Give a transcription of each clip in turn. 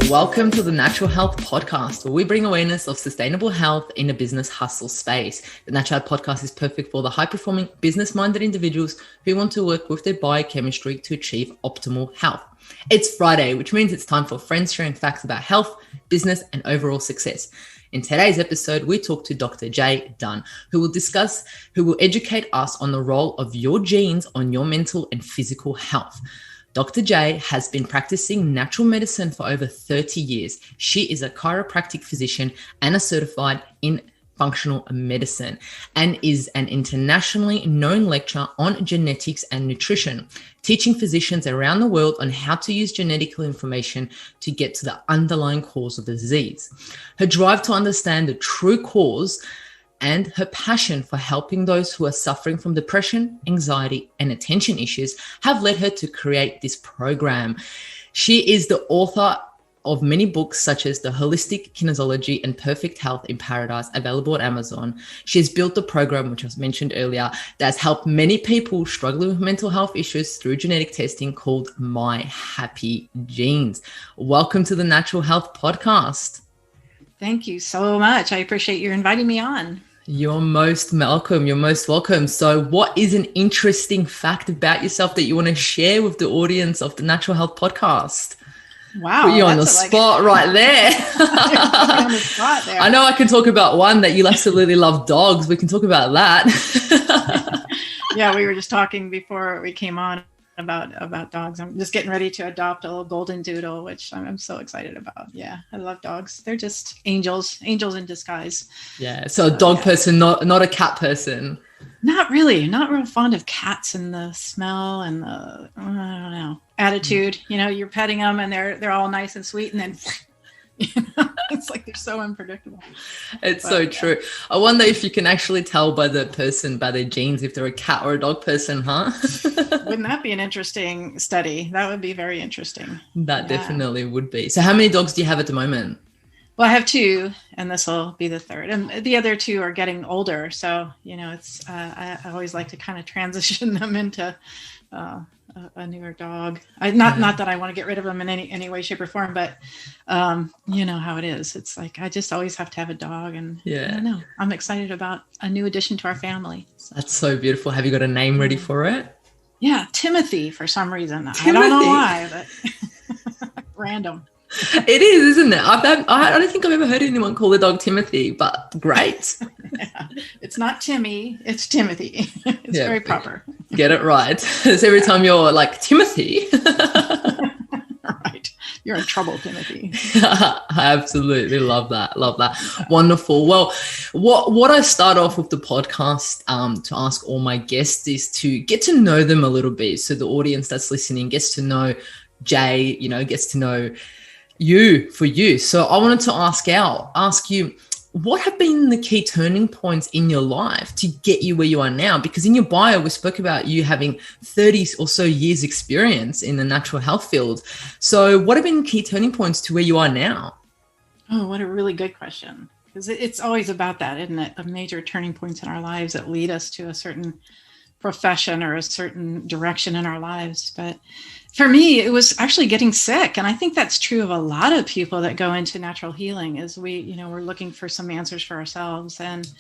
Welcome to the Natural Health Podcast, where we bring awareness of sustainable health in a business hustle space. The Natural Health Podcast is perfect for the high-performing, business-minded individuals who want to work with their biochemistry to achieve optimal health. It's Friday, which means it's time for friends sharing facts about health, business, and overall success. In today's episode, we talk to Dr. J. Dunn, who will educate us on the role of your genes on your mental and physical health. Dr. J has been practicing natural medicine for over 30 years. She is a chiropractic physician and a certified in functional medicine and is an internationally known lecturer on genetics and nutrition, teaching physicians around the world on how to use genetic information to get to the underlying cause of the disease. Her drive to understand the true cause and her passion for helping those who are suffering from depression, anxiety, and attention issues have led her to create this program. She is the author of many books such as The Holistic Kinesiology and Perfect Health in Paradise, available at Amazon. She has built a program, which I mentioned earlier, that has helped many people struggling with mental health issues through genetic testing called My Happy Genes. Welcome to the Natural Health Podcast. Thank you so much. I appreciate you inviting me on. You're most welcome. You're most welcome. So what is an interesting fact about yourself that you want to share with the audience of the Natural Health Podcast? Wow. Put you on the spot right there. On the spot there. I know I can talk about one that you absolutely love dogs. We can talk about that. Yeah, we were just talking before we came on about dogs. I'm just getting ready to adopt a little golden doodle, which I'm so excited about. Yeah, I love dogs. They're just angels in disguise. Yeah, so a dog person, not a cat person. Not really. Not real fond of cats and the smell and the, I don't know, attitude. You know, you're petting them and they're all nice and sweet, and then it's like they're so unpredictable. But, so true. I wonder if you can actually tell by the person, by their genes, if they're a cat or a dog person, huh? Wouldn't that be an interesting study? That would be very interesting. That definitely would be. So how many dogs do you have at the moment? Well, I have two, and this will be the third. And the other two are getting older. So, you know, it's I always like to kind of transition them into a newer dog. Not that I want to get rid of them in any way, shape, or form, but you know how it is. It's like I just always have to have a dog, and I don't know. I'm excited about a new addition to our family. That's so beautiful. Have you got a name ready for it? Yeah, Timothy for some reason. Timothy. I don't know why, but random. It is, isn't it? I don't think I've ever heard anyone call the dog Timothy, but great. Yeah. It's not Timmy, it's Timothy. It's very proper. Get it right. So every time you're like, Timothy. Right. You're in trouble, Timothy. I absolutely love that. Love that. Wonderful. Well, what I start off with the podcast to ask all my guests is to get to know them a little bit. So the audience that's listening gets to know Jay, gets to know you for you. So I wanted to ask you, what have been the key turning points in your life to get you where you are now? Because in your bio, we spoke about you having 30 or so years experience in the natural health field. So what have been key turning points to where you are now? Oh, what a really good question. Because it's always about that, isn't it? Of major turning points in our lives that lead us to a certain profession or a certain direction in our lives. But for me, it was actually getting sick. And I think that's true of a lot of people that go into natural healing, is we're looking for some answers for ourselves. And,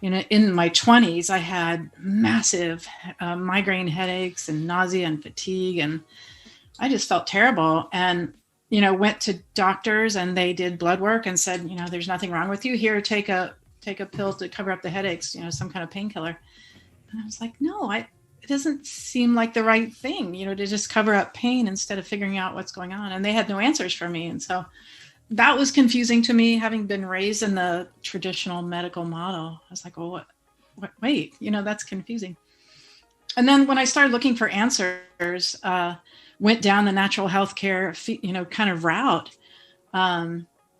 in my 20s, I had massive migraine headaches and nausea and fatigue. And I just felt terrible. And, went to doctors, and they did blood work and said, there's nothing wrong with you. Here, take a pill to cover up the headaches, some kind of painkiller. And I was like, no, it doesn't seem like the right thing, to just cover up pain instead of figuring out what's going on. And they had no answers for me. And so that was confusing to me, having been raised in the traditional medical model. I was like, well, wait, that's confusing. And then when I started looking for answers, went down the natural healthcare, kind of route.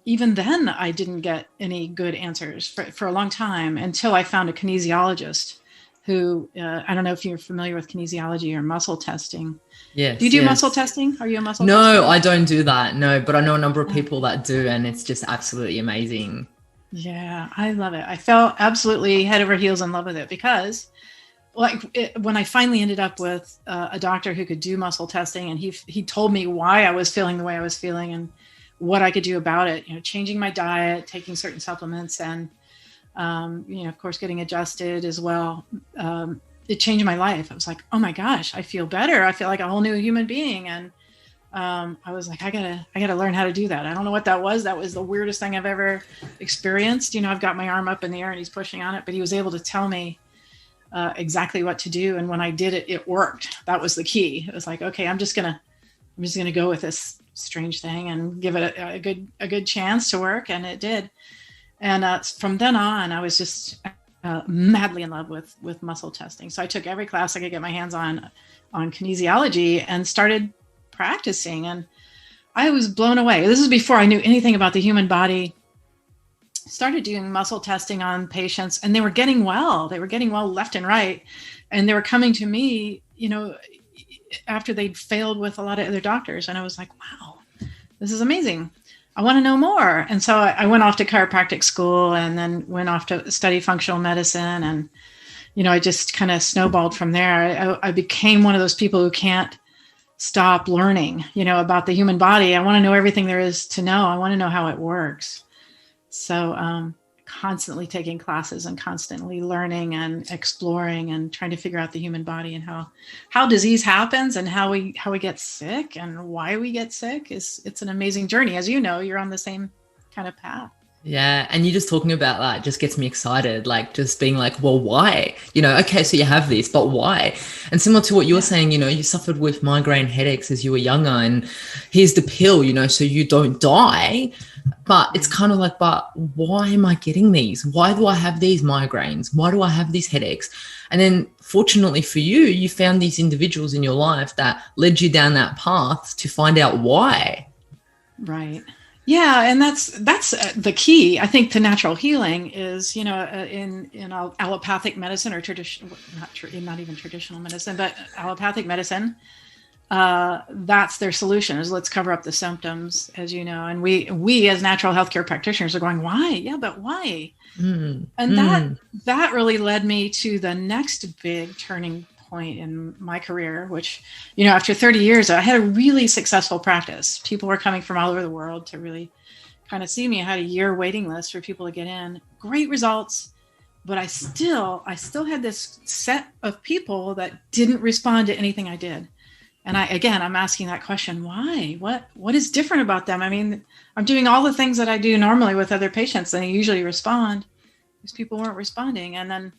Even then, I didn't get any good answers for a long time, until I found a kinesiologist who, I don't know if you're familiar with kinesiology or muscle testing. Yes. Do you do muscle testing? Are you a muscle tester? No, I don't do that. No, but I know a number of people that do, and it's just absolutely amazing. Yeah, I love it. I fell absolutely head over heels in love with it, because when I finally ended up with a doctor who could do muscle testing, and he told me why I was feeling the way I was feeling and what I could do about it, changing my diet, taking certain supplements, and, of course, getting adjusted as well. It changed my life. I was like, oh my gosh, I feel better. I feel like a whole new human being. And I was like, I gotta learn how to do that. I don't know what that was. That was the weirdest thing I've ever experienced. I've got my arm up in the air and he's pushing on it, but he was able to tell me exactly what to do. And when I did it, it worked. That was the key. It was like, okay, I'm just gonna go with this strange thing and give it a good chance to work. And it did. And from then on, I was just madly in love with muscle testing. So I took every class I could get my hands on kinesiology and started practicing. And I was blown away. This is before I knew anything about the human body. Started doing muscle testing on patients, and they were getting well. They were getting well left and right. And they were coming to me, after they'd failed with a lot of other doctors. And I was like, wow, this is amazing. I want to know more. And so I went off to chiropractic school and then went off to study functional medicine. And, I just kind of snowballed from there. I became one of those people who can't stop learning, about the human body. I want to know everything there is to know. I want to know how it works. So constantly taking classes and constantly learning and exploring and trying to figure out the human body and how disease happens and how we get sick and why we get sick. It's an amazing journey. As you know, you're on the same kind of path. Yeah. And you just talking about that just gets me excited, like just being like, well, why? Okay, so you have this, but why? And similar to what you were saying, you suffered with migraine headaches as you were younger, and here's the pill, so you don't die. But it's kind of like, but why am I getting these? Why do I have these migraines? Why do I have these headaches? And then fortunately for you, you found these individuals in your life that led you down that path to find out why. Right. Yeah. And that's the key, I think, to natural healing is, in allopathic medicine or traditional, not even traditional medicine, but allopathic medicine. That's their solution is let's cover up the symptoms, as you know. And we as natural healthcare practitioners are going, why? Yeah, but why? And that really led me to the next big turning point in my career, which, after 30 years, I had a really successful practice. People were coming from all over the world to really kind of see me. I had a year waiting list for people to get in. Great results. But I still had this set of people that didn't respond to anything I did. And I'm asking that question, why? What is different about them? I mean, I'm doing all the things that I do normally with other patients, and they usually respond. These people weren't responding. And then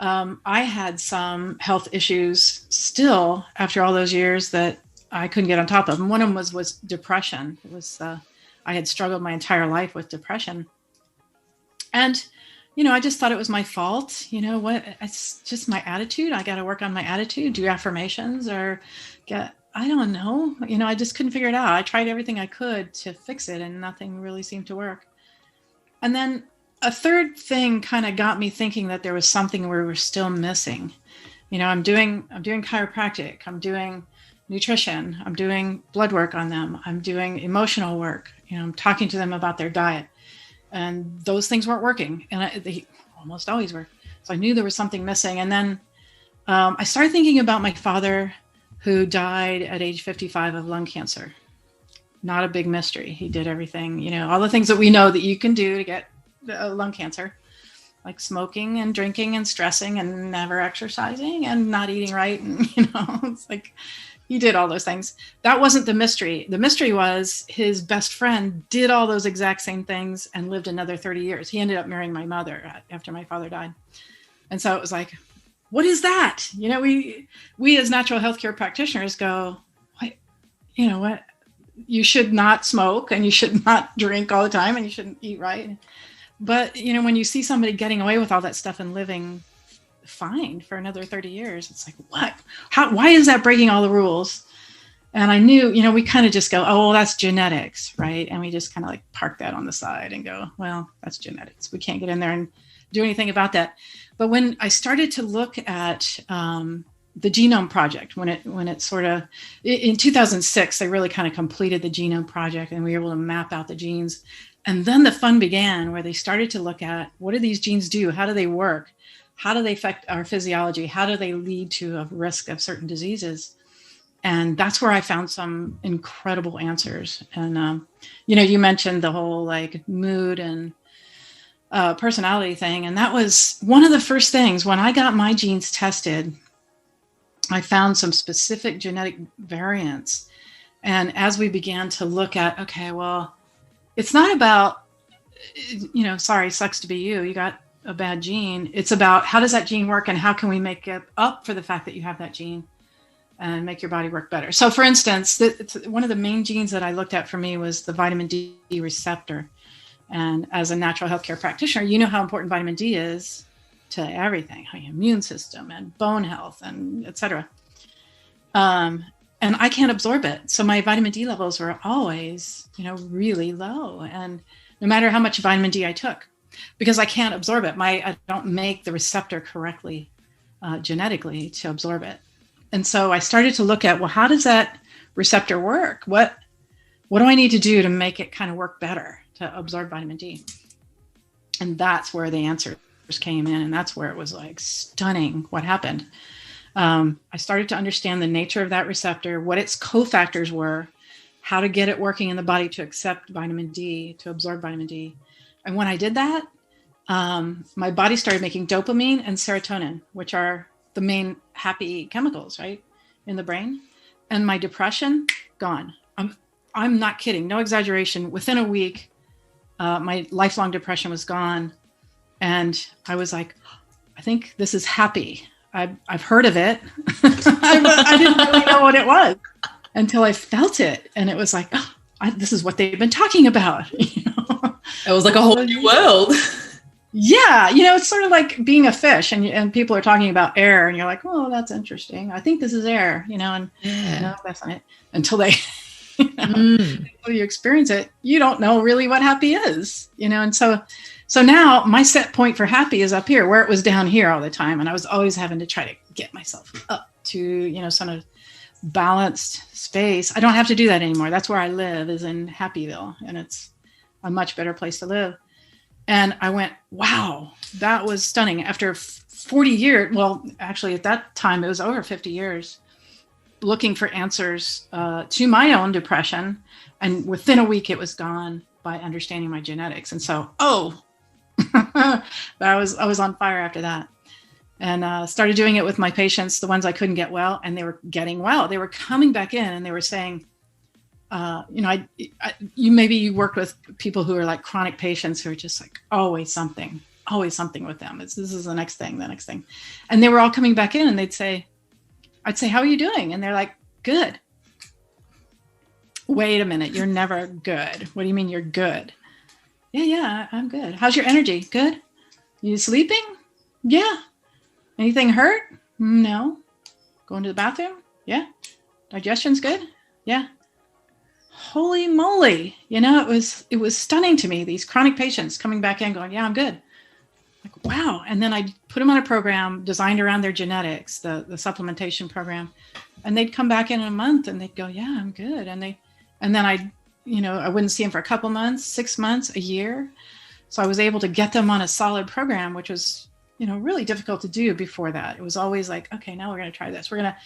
I had some health issues still after all those years that I couldn't get on top of. And one of them was depression. It was I had struggled my entire life with depression. And I just thought it was my fault. It's just my attitude. I got to work on my attitude, do affirmations I don't know. I just couldn't figure it out. I tried everything I could to fix it and nothing really seemed to work. And then a third thing kind of got me thinking that there was something we were still missing. I'm doing chiropractic. I'm doing nutrition. I'm doing blood work on them. I'm doing emotional work. I'm talking to them about their diet. And those things weren't working. And they almost always were. So I knew there was something missing. And then I started thinking about my father, who died at age 55 of lung cancer. Not a big mystery. He did everything, all the things that we know that you can do to get lung cancer, like smoking and drinking and stressing and never exercising and not eating right. And, it's like he did all those things. That wasn't the mystery. The mystery was his best friend did all those exact same things and lived another 30 years. He ended up marrying my mother after my father died. And so it was like, what is that? We as natural healthcare practitioners go, what, you should not smoke and you should not drink all the time and you shouldn't eat right. But, when you see somebody getting away with all that stuff and living fine for another 30 years, it's like, what? Why is that breaking all the rules? And I knew, we kind of just go, oh, well, that's genetics, right? And we just kind of like park that on the side and go, well, that's genetics. We can't get in there and do anything about that. But when I started to look at the Genome Project, when it sort of, in 2006, they really kind of completed the Genome Project and we were able to map out the genes. And then the fun began where they started to look at what do these genes do? How do they work? How do they affect our physiology? How do they lead to a risk of certain diseases? And that's where I found some incredible answers. And, you mentioned the whole like mood and personality thing. And that was one of the first things when I got my genes tested. I found some specific genetic variants. And as we began to look at, okay, well, it's not about, sorry, sucks to be you. You got a bad gene. It's about how does that gene work and how can we make it up for the fact that you have that gene and make your body work better. So for instance, one of the main genes that I looked at for me was the vitamin D receptor. And as a natural healthcare practitioner, you know how important vitamin D is to everything, how your immune system and bone health and et cetera. And I can't absorb it. So my vitamin D levels were always, really low. And no matter how much vitamin D I took, because I can't absorb it, I don't make the receptor correctly genetically to absorb it. And so I started to look at, well, how does that receptor work? What do I need to do to make it kind of work better to absorb vitamin D? And that's where the answers came in. And that's where it was like stunning what happened. I started to understand the nature of that receptor, what its cofactors were, how to get it working in the body to accept vitamin D, to absorb vitamin D. And when I did that, my body started making dopamine and serotonin, which are the main happy chemicals, right, in the brain. And my depression, gone. I'm not kidding. No exaggeration. Within a week, my lifelong depression was gone. And I was like, I think this is happy. I've heard of it. I didn't really know what it was until I felt it. And it was like, this is what they've been talking about. It was like a whole new world. Yeah. It's sort of like being a fish and people are talking about air and you're like, oh, that's interesting. I think this is air, and no, that's not it. Until they, until you experience it, you don't know really what happy is, and so now my set point for happy is up here where it was down here all the time. And I was always having to try to get myself up to, some of balanced space. I don't have to do that anymore. That's where I live, is in Happyville. And it's a much better place to live. And I went, wow, that was stunning. After 40 years, well, actually at that time, it was over 50 years, looking for answers to my own depression. And within a week, it was gone by understanding my genetics. And so, I was on fire after that. And started doing it with my patients, the ones I couldn't get well, and they were getting well. They were coming back in and they were saying, maybe you worked with people who are like chronic patients who are just like always something with them. This is the next thing. And they were all coming back in and I'd say, how are you doing? And they're like, good. Wait a minute. You're never good. What do you mean you're good? Yeah, I'm good. How's your energy? Good. You sleeping? Yeah. Anything hurt? No. Going to the bathroom? Yeah. Digestion's good? Yeah. Holy moly. It was stunning to me. These chronic patients coming back in going, yeah, I'm good. Like, wow. And then I put them on a program designed around their genetics, the supplementation program. And they'd come back in a month and they'd go, yeah, I'm good. And then I wouldn't see them for a couple months, 6 months, a year. So I was able to get them on a solid program, which was, really difficult to do before that. It was always like, okay, now we're going to try this. We're going to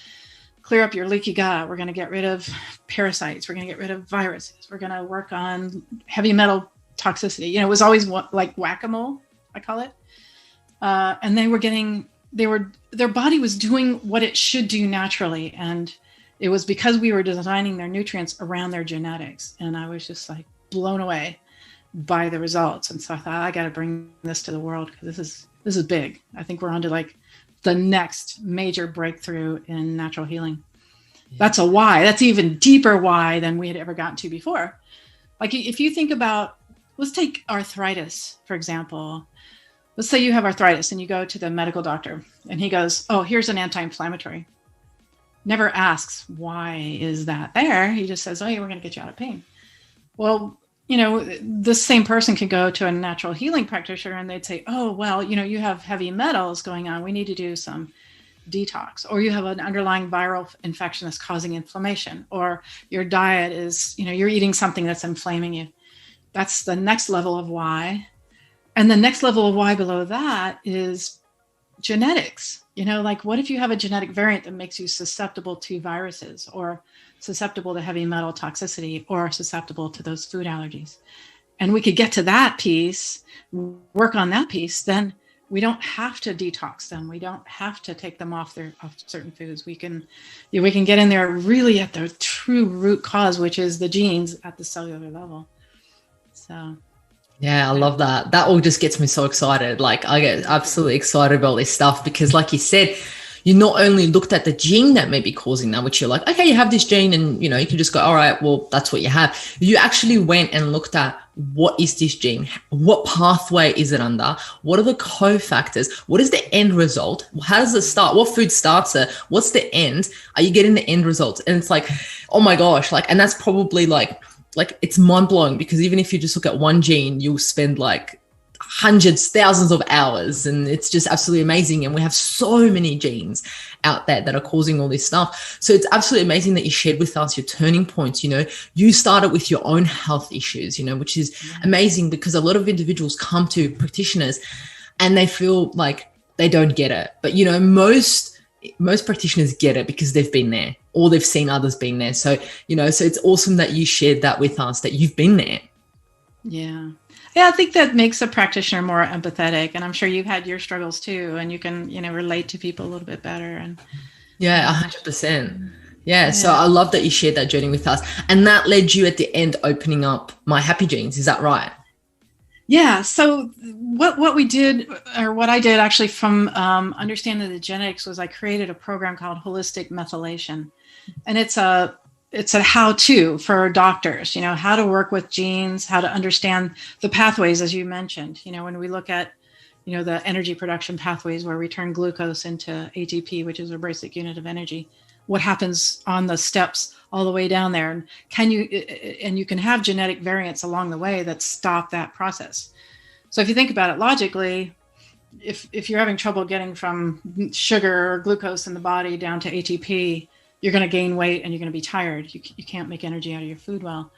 clear up your leaky gut. We're going to get rid of parasites. We're going to get rid of viruses. We're going to work on heavy metal toxicity. It was always like whack-a-mole, I call it. And their body was doing what it should do naturally. And it was because we were designing their nutrients around their genetics. And I was just like blown away by the results. And so I thought, I got to bring this to the world because this is big. I think we're on to like the next major breakthrough in natural healing. Yeah. That's a why. That's even deeper why than we had ever gotten to before. Like if you think about, let's take arthritis, for example. Let's say you have arthritis and you go to the medical doctor and he goes, oh, here's an anti-inflammatory. Never asks, why is that there? He just says, oh, yeah, we're going to get you out of pain. Well, this same person could go to a natural healing practitioner and they'd say, oh, well, you have heavy metals going on. We need to do some detox. Or you have an underlying viral infection that's causing inflammation. Or your diet is, you're eating something that's inflaming you. That's the next level of why. And the next level of why below that is genetics. Like what if you have a genetic variant that makes you susceptible to viruses, or susceptible to heavy metal toxicity, or susceptible to those food allergies? And we could get to that piece, work on that piece, then we don't have to detox them. We don't have to take them off certain foods. We can get in there really at the true root cause, which is the genes at the cellular level. So. Yeah, I love that. That all just gets me so excited. Like I get absolutely excited about this stuff because like you said, you not only looked at the gene that may be causing that, which you're like, okay, you have this gene and, you can just go, all right, well, that's what you have. You actually went and looked at what is this gene? What pathway is it under? What are the cofactors? What is the end result? How does it start? What food starts it? What's the end? Are you getting the end result? And it's like, oh my gosh, and that's probably like it's mind blowing because even if you just look at one gene, you'll spend like hundreds, thousands of hours, and it's just absolutely amazing. And we have so many genes out there that are causing all this stuff. So it's absolutely amazing that you shared with us your turning points. You started with your own health issues, which is amazing because a lot of individuals come to practitioners and they feel like they don't get it. But, most practitioners get it because they've been there or they've seen others being there. So, so it's awesome that you shared that with us, that you've been there. Yeah. Yeah, I think that makes a practitioner more empathetic, and I'm sure you've had your struggles too, and you can, relate to people a little bit better. And yeah, 100%. Yeah. So I love that you shared that journey with us, and that led you at the end opening up My Happy Genes. Is that right? Yeah. So what we did, or what I did actually from understanding the genetics, was I created a program called Holistic Methylation, and it's a how-to for doctors, how to work with genes, how to understand the pathways, as you mentioned, when we look at, the energy production pathways where we turn glucose into ATP, which is our basic unit of energy, what happens on the steps all the way down there. And you can have genetic variants along the way that stop that process. So if you think about it logically, if you're having trouble getting from sugar or glucose in the body down to ATP, you're going to gain weight and you're going to be tired. You can't make energy out of your food well.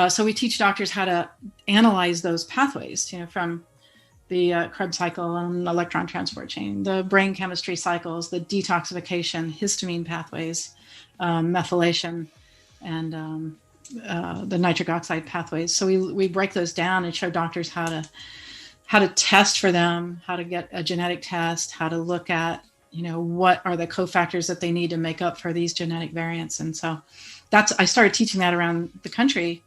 So we teach doctors how to analyze those pathways, from the Krebs cycle and electron transport chain, the brain chemistry cycles, the detoxification, histamine pathways, methylation, and the nitric oxide pathways. So we break those down and show doctors how to test for them, how to get a genetic test, how to look at what are the cofactors that they need to make up for these genetic variants. And so I started teaching that around the country.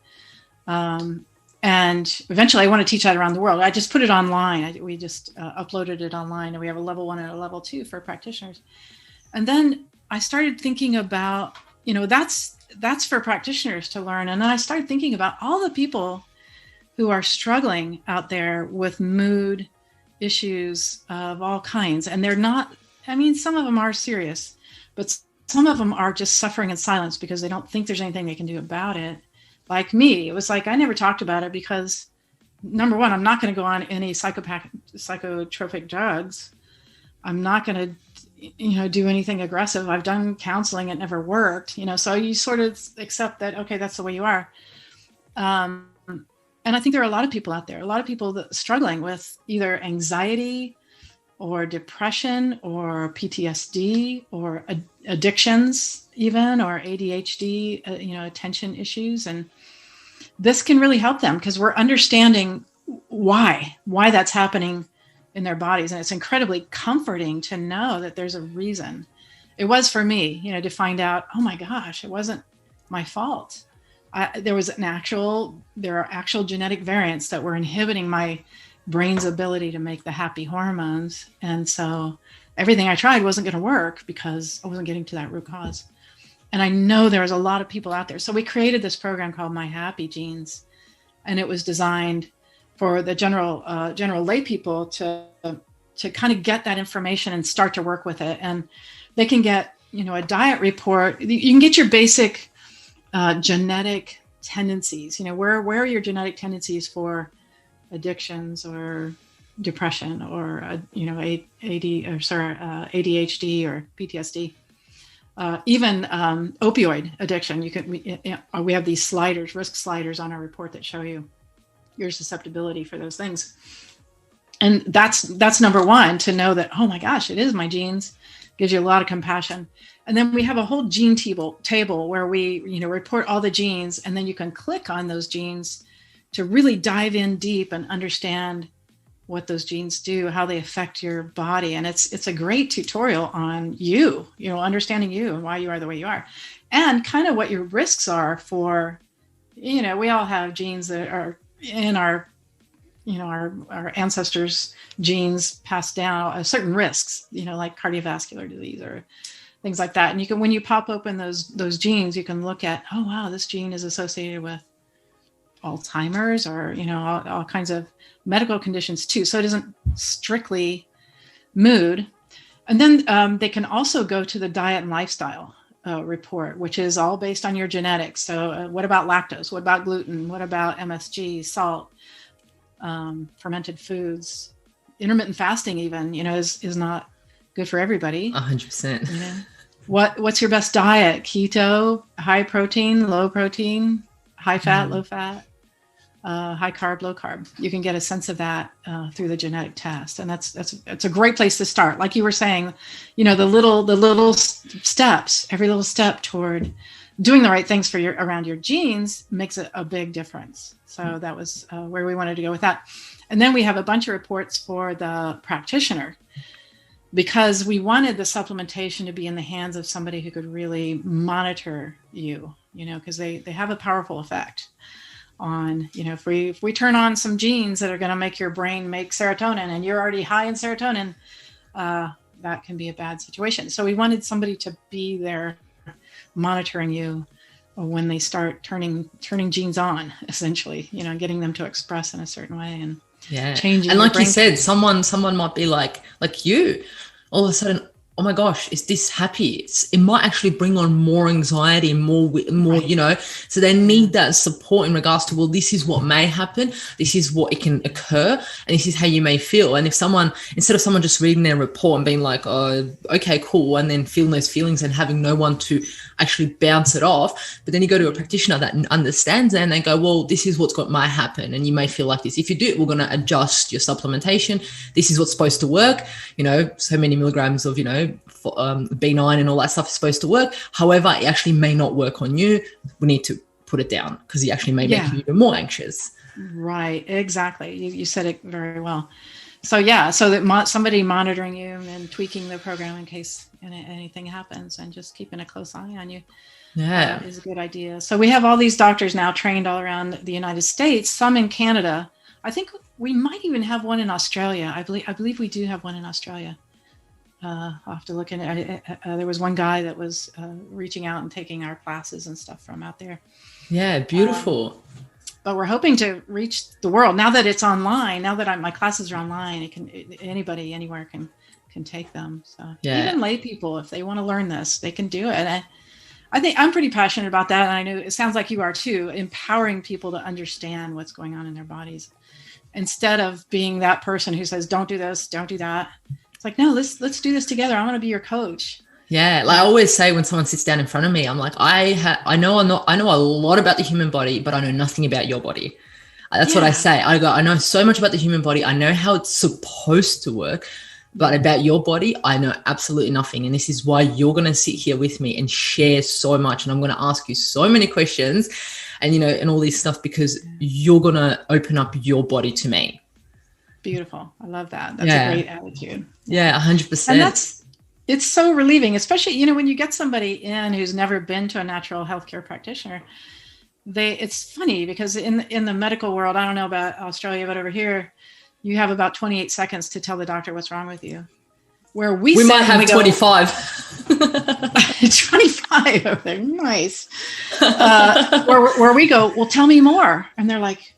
And eventually I want to teach that around the world. I just put it online. We just uploaded it online, and we have a level 1 and a level 2 for practitioners. And then I started thinking about, that's for practitioners to learn. And then I started thinking about all the people who are struggling out there with mood issues of all kinds. And they're not, some of them are serious, but some of them are just suffering in silence because they don't think there's anything they can do about it. Like me, it was like I never talked about it because, number one, I'm not going to go on any psychotropic drugs. I'm not going to, do anything aggressive. I've done counseling; it never worked. So you sort of accept that, okay, that's the way you are. And I think there are a lot of people out there, a lot of people that struggling with either anxiety, or depression, or PTSD, or addictions even, or ADHD, attention issues. And this can really help them because we're understanding why that's happening in their bodies. And it's incredibly comforting to know that there's a reason. It was for me, to find out, oh my gosh, it wasn't my fault. There are actual genetic variants that were inhibiting my brain's ability to make the happy hormones. And so everything I tried wasn't going to work because I wasn't getting to that root cause. And I know there was a lot of people out there. So we created this program called My Happy Genes, and it was designed for the general lay people to kind of get that information and start to work with it. And they can get, a diet report. You can get your basic genetic tendencies, where are your genetic tendencies for addictions or depression or ADHD or PTSD, even opioid addiction. We have these risk sliders on our report that show you your susceptibility for those things. And that's number one, to know that, oh my gosh, it is my genes. Gives you a lot of compassion. And then we have a whole gene table where we, report all the genes, and then you can click on those genes to really dive in deep and understand what those genes do, how they affect your body. And it's a great tutorial on you, understanding you and why you are the way you are, and kind of what your risks are for, we all have genes that are in our ancestors' genes passed down, certain risks, like cardiovascular disease or things like that. And when you pop open those genes, you can look at, oh wow, this gene is associated with Alzheimer's or all kinds of medical conditions too. So it isn't strictly mood. And then they can also go to the diet and lifestyle report, which is all based on your genetics. So what about lactose? What about gluten? What about MSG, salt, fermented foods? Intermittent fasting even, is not good for everybody. 100%. What's your best diet? Keto, high protein, low protein, high fat, low fat, high carb, low carb. You can get a sense of that through the genetic test, and that's a great place to start. Like you were saying, the little steps, every little step toward doing the right things around your genes makes a big difference. So that was where we wanted to go with that. And then we have a bunch of reports for the practitioner, because we wanted the supplementation to be in the hands of somebody who could really monitor you, because they have a powerful effect on, if we turn on some genes that are going to make your brain make serotonin and you're already high in serotonin, that can be a bad situation. So we wanted somebody to be there monitoring you when they start turning genes on, essentially, getting them to express in a certain way and changing. And like you said, someone might be like you, all of a sudden, oh my gosh, is this happy? It might actually bring on more anxiety and more, right. So they need that support in regards to, well, this is what may happen. This is what it can occur. And this is how you may feel. And if instead of someone just reading their report and being like, oh, okay, cool. And then feeling those feelings and having no one to actually bounce it off. But then you go to a practitioner that understands it and they go, well, this is what might happen. And you may feel like this. If you do, we're going to adjust your supplementation. This is what's supposed to work. So many milligrams of, B9 and all that stuff is supposed to work. However, it actually may not work on you. We need to put it down because it actually may make you even more anxious. Right. Exactly. You said it very well. So that somebody monitoring you and tweaking the program in case anything happens and just keeping a close eye on you is a good idea. So we have all these doctors now trained all around the United States, some in Canada. I think we might even have one in Australia. I believe we do have one in Australia. I'll have to look in it. There was one guy that was reaching out and taking our classes and stuff from out there. Yeah, beautiful. But we're hoping to reach the world now that it's online. Now that my classes are online, anybody anywhere can take them. So even lay people, if they want to learn this, they can do it. And I think I'm pretty passionate about that. And I know it sounds like you are too, empowering people to understand what's going on in their bodies instead of being that person who says, don't do this, don't do that. Like, no, let's do this together. I want to be your coach. Yeah. Like I always say when someone sits down in front of me, I'm like, I know a lot about the human body, but I know nothing about your body. That's what I say. I know so much about the human body. I know how it's supposed to work, but about your body, I know absolutely nothing. And this is why you're going to sit here with me and share so much. And I'm going to ask you so many questions and, and all this stuff because you're going to open up your body to me. Beautiful. I love that. That's a great attitude. Yeah, 100%. And it's so relieving, especially, when you get somebody in who's never been to a natural healthcare practitioner. It's funny because in the medical world, I don't know about Australia, but over here, you have about 28 seconds to tell the doctor what's wrong with you. Where we might have 25. 25 over there. Nice. Where we go, well, tell me more. And they're like,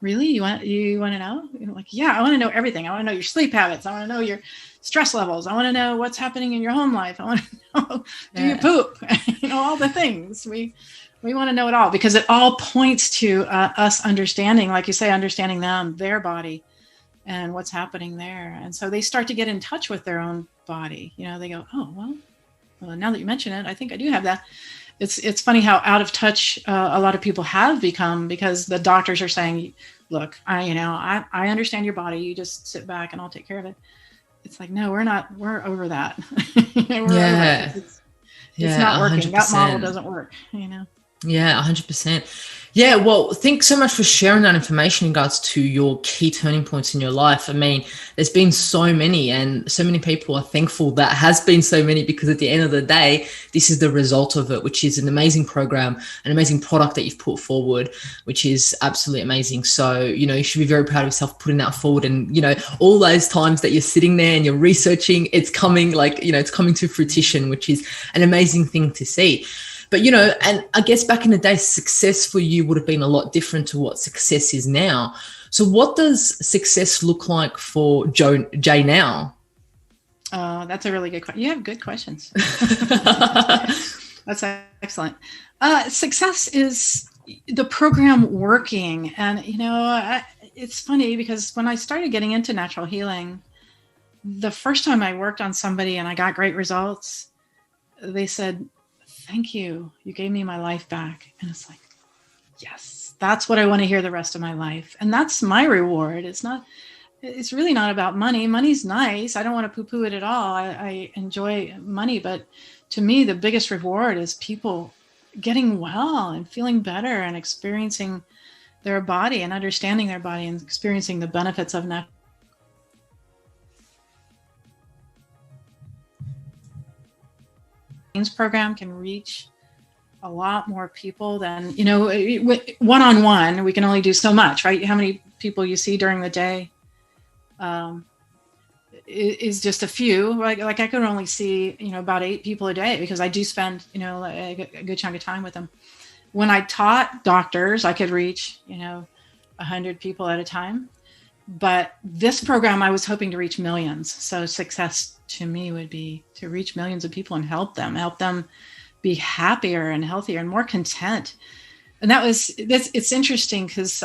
really? You want to know? Like, yeah, I want to know everything. I want to know your sleep habits. I want to know your stress levels. I want to know what's happening in your home life. I want to know, do you poop? All the things. We want to know it all because it all points to us understanding, like you say, understanding them, their body and what's happening there. And so they start to get in touch with their own body. They go, oh, well, now that you mention it, I think I do have that. It's funny how out of touch a lot of people have become because the doctors are saying, look, I understand your body. You just sit back and I'll take care of it. It's like, no, we're over that. We're over it. It's not working. 100%. That model doesn't work, Yeah, 100%. Yeah, well, thanks so much for sharing that information in regards to your key turning points in your life. I mean, there's been so many, and so many people are thankful that has been so many, because at the end of the day, this is the result of it, which is an amazing program, an amazing product that you've put forward, which is absolutely amazing. So, you should be very proud of yourself putting that forward. And, all those times that you're sitting there and you're researching, it's coming it's coming to fruition, which is an amazing thing to see. But, and I guess back in the day, success for you would have been a lot different to what success is now. So what does success look like for Jay now? That's a really good question. You have good questions. That's excellent. Success is the program working. And, it's funny because when I started getting into natural healing, the first time I worked on somebody and I got great results, they said, "Thank you. You gave me my life back." And it's like, yes, that's what I want to hear the rest of my life. And that's my reward. It's really not about money. Money's nice. I don't want to poo-poo it at all. I enjoy money. But to me, the biggest reward is people getting well and feeling better and experiencing their body and understanding their body and experiencing the benefits of natural. Program can reach a lot more people than, one-on-one. We can only do so much, right? How many people you see during the day is just a few. Like I could only see, about 8 people a day, because I do spend, a good chunk of time with them. When I taught doctors, I could reach, 100 people at a time. But this program, I was hoping to reach millions. So success to me would be to reach millions of people and help them be happier and healthier and more content. And it's interesting because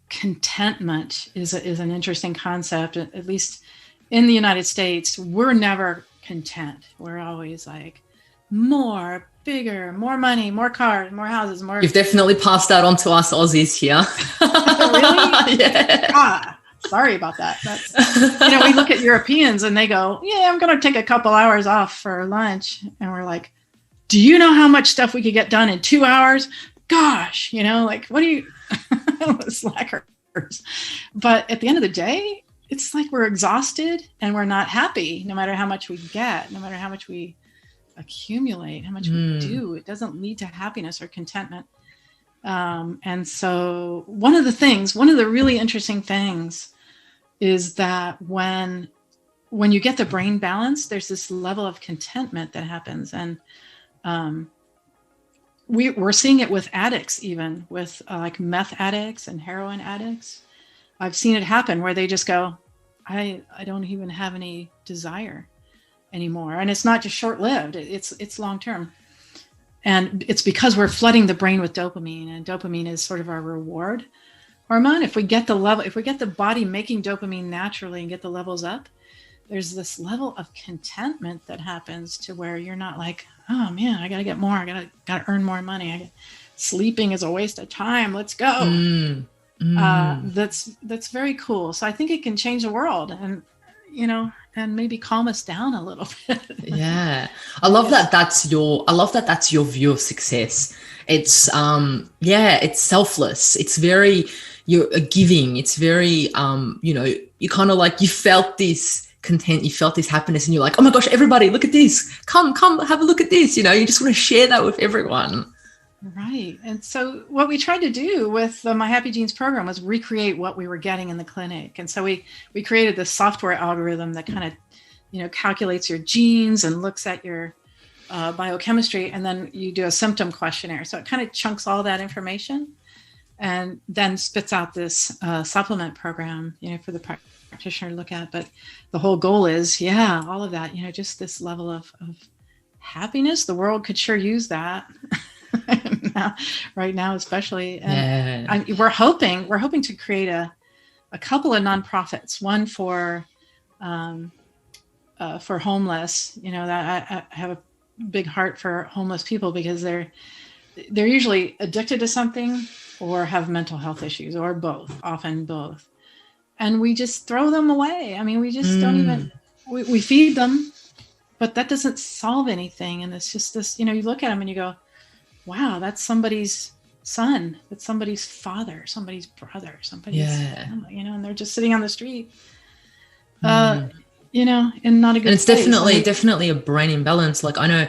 contentment is an interesting concept. At least in the United States, we're never content. We're always like more, bigger, more money, more cars, more houses, more. You've definitely passed that on to us Aussies here. Really? Yeah. Sorry about that. That's, we look at Europeans and they go, "Yeah, I'm going to take a couple hours off for lunch." And we're like, "Do you know how much stuff we could get done in 2 hours? Gosh, what do you slackers?" But at the end of the day, it's like we're exhausted and we're not happy, no matter how much we get, no matter how much we accumulate, how much we do. It doesn't lead to happiness or contentment. And so one of the really interesting things is that when you get the brain balance, there's this level of contentment that happens. And we're seeing it with addicts, even with like meth addicts and heroin addicts. I've seen it happen where they just go, I don't even have any desire anymore. And it's not just short-lived, it's long-term. And it's because we're flooding the brain with dopamine, and dopamine is sort of our reward hormone. If we get the body making dopamine naturally and get the levels up, there's this level of contentment that happens to where you're not like, "Oh man, I got to get more. I got to earn more money. Sleeping is a waste of time. Let's go." That's very cool. So I think it can change the world, and and maybe calm us down a little bit. Yeah. I love that that's your view of success. It's it's selfless. It's very, you're giving. It's very you kind of like, you felt this content, you felt this happiness, and you're like, "Oh my gosh, everybody, look at this. Come have a look at this." You just want to share that with everyone. Right. And so what we tried to do with the My Happy Genes program was recreate what we were getting in the clinic. And so we created this software algorithm that kind of, calculates your genes and looks at your biochemistry. And then you do a symptom questionnaire. So it kind of chunks all that information and then spits out this supplement program, for the practitioner to look at. But the whole goal is, all of that, just this level of happiness. The world could sure use that. Right now, especially. And we're hoping to create a couple of nonprofits, one for homeless, that I have a big heart for homeless people, because they're usually addicted to something, or have mental health issues, or both, often both. And we just throw them away. I mean, we just don't even, we feed them, but that doesn't solve anything. And it's just this, you look at them and you go, wow, that's somebody's son, that's somebody's father, somebody's brother, somebody's family, and they're just sitting on the street, and not a good And it's place. definitely a brain imbalance. Like I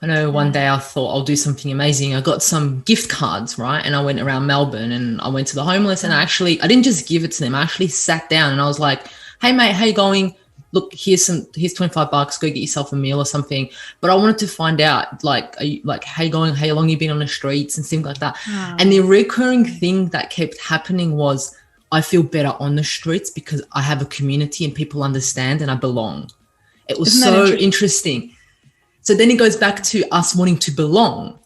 know one day I thought I'll do something amazing. I got some gift cards, right? And I went around Melbourne and I went to the homeless, and I didn't just give it to them. I actually sat down and I was like, hey mate, how you going? Look, here's $25, go get yourself a meal or something. But I wanted to find out, like, how you going? How long you been on the streets and things like that. And the recurring thing that kept happening was, I feel better on the streets because I have a community and people understand and I belong. It was so interesting. So then it goes back to us wanting to belong,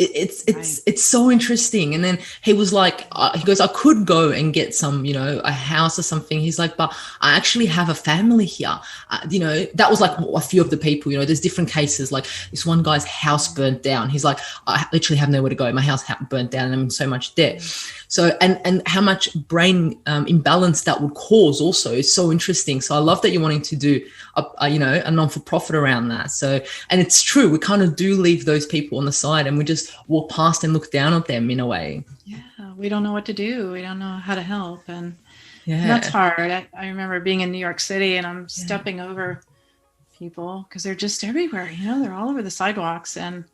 It's so interesting. And then he was like, he goes, I could go and get some, a house or something. He's like, but I actually have a family here. That was like a few of the people, there's different cases. Like this one guy's house burnt down. He's like, I literally have nowhere to go. My house burnt down and I'm in so much debt. So, and how much brain imbalance that would cause also is so interesting. So I love that you're wanting to do a non-for-profit around that. So, and it's true, we kind of do leave those people on the side and we just walk past and look down at them in a way. Yeah, we don't know what to do. We don't know how to help. And that's hard. I remember being in New York City and I'm stepping over people because they're just everywhere. They're all over the sidewalks. And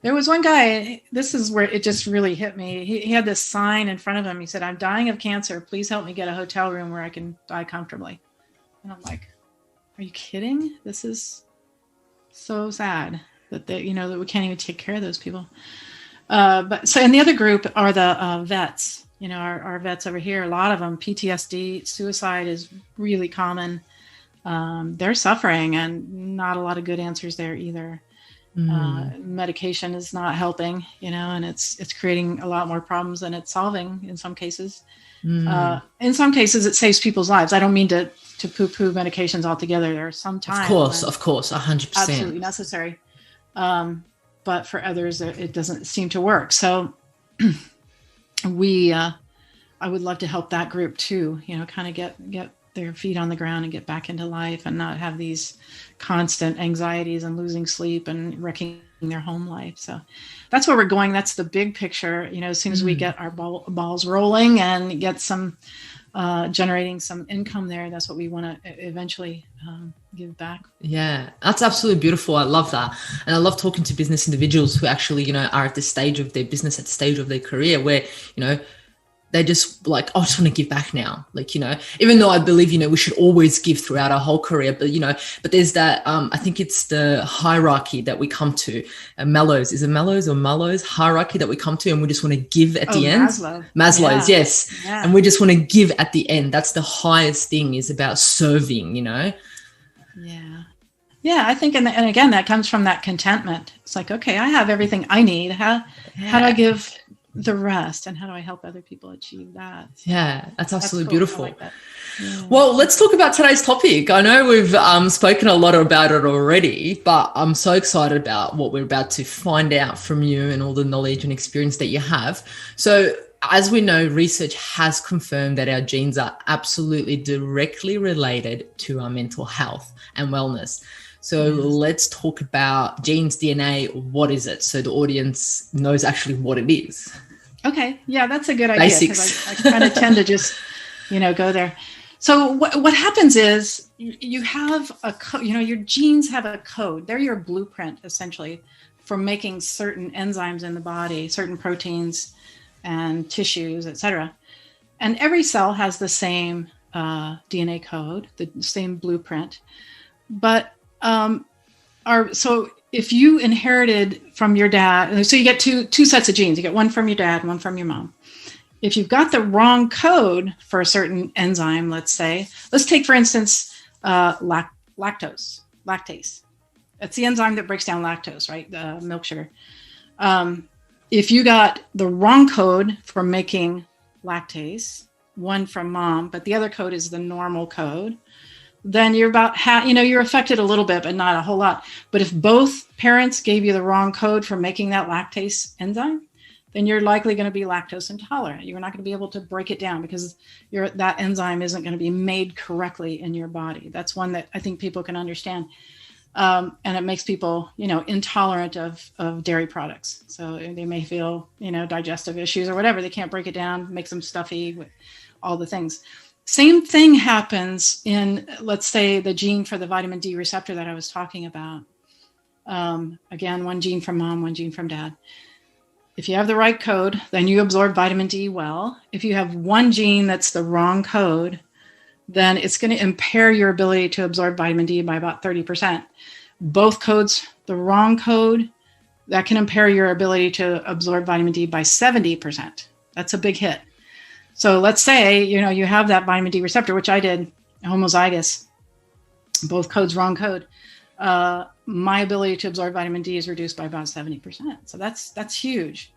there was one guy, this is where it just really hit me. He had this sign in front of him. He said, I'm dying of cancer. Please help me get a hotel room where I can die comfortably. And I'm like, are you kidding? This is so sad that that we can't even take care of those people. But so, and the other group are the vets, our vets over here, a lot of them, PTSD, suicide is really common. They're suffering and not a lot of good answers there either. Medication is not helping, and it's creating a lot more problems than it's solving in some cases. In some cases, it saves people's lives. I don't mean to poo-poo medications altogether. There are some times, of course, 100%, absolutely necessary. But for others, it doesn't seem to work. So I would love to help that group too. Kind of get their feet on the ground and get back into life and not have these constant anxieties and losing sleep and wrecking their home life. So that's where we're going. That's the big picture. As soon as we get our balls rolling and get some generating some income there, that's what we want to eventually give back. Yeah, that's absolutely beautiful. I love that. And I love talking to business individuals who actually, are at the stage of their business, at the stage of their career where, they just like, I just want to give back now. Like, even though I believe, we should always give throughout our whole career, but, but there's that, I think it's the hierarchy that we come to, Mellows. Is it Mellows or Mallows hierarchy that we come to and we just want to give at the end? Maslow's, yes. Yeah. And we just want to give at the end. That's the highest thing, is about serving, Yeah. Yeah, I think, and again, that comes from that contentment. It's like, okay, I have everything I need. How do I give the rest, and how do I help other people achieve that? Yeah, that's absolutely beautiful. I like that. Yeah. Well, let's talk about today's topic. I know we've spoken a lot about it already, but I'm so excited about what we're about to find out from you and all the knowledge and experience that you have. So as we know, research has confirmed that our genes are absolutely directly related to our mental health and wellness. So let's talk about genes, DNA. What is it? So the audience knows actually what it is. Okay. Yeah, that's a good idea. Basics. I kind of tend to just, go there. So what happens is you have a code, your genes have a code. They're your blueprint, essentially, for making certain enzymes in the body, certain proteins and tissues, et cetera. And every cell has the same DNA code, the same blueprint. But so if you inherited from your dad, so you get two sets of genes, you get one from your dad, one from your mom. If you've got the wrong code for a certain enzyme, let's take, for instance, lactase. That's the enzyme that breaks down lactose, right? The milk sugar. If you got the wrong code for making lactase, one from mom, but the other code is the normal code, then you're about you're affected a little bit, but not a whole lot. But if both parents gave you the wrong code for making that lactase enzyme, then you're likely going to be lactose intolerant. You're not going to be able to break it down because that enzyme isn't going to be made correctly in your body. That's one that I think people can understand. And it makes people, intolerant of dairy products. So they may feel, digestive issues or whatever. They can't break it down, makes them stuffy, with all the things. Same thing happens in, let's say, the gene for the vitamin D receptor that I was talking about. Again, one gene from mom, one gene from dad. If you have the right code, then you absorb vitamin D well. If you have one gene that's the wrong code, then it's going to impair your ability to absorb vitamin D by about 30%. Both codes, the wrong code, that can impair your ability to absorb vitamin D by 70%. That's a big hit. So let's say, you have that vitamin D receptor, which I did, homozygous, both codes, wrong code. My ability to absorb vitamin D is reduced by about 70%. So that's huge.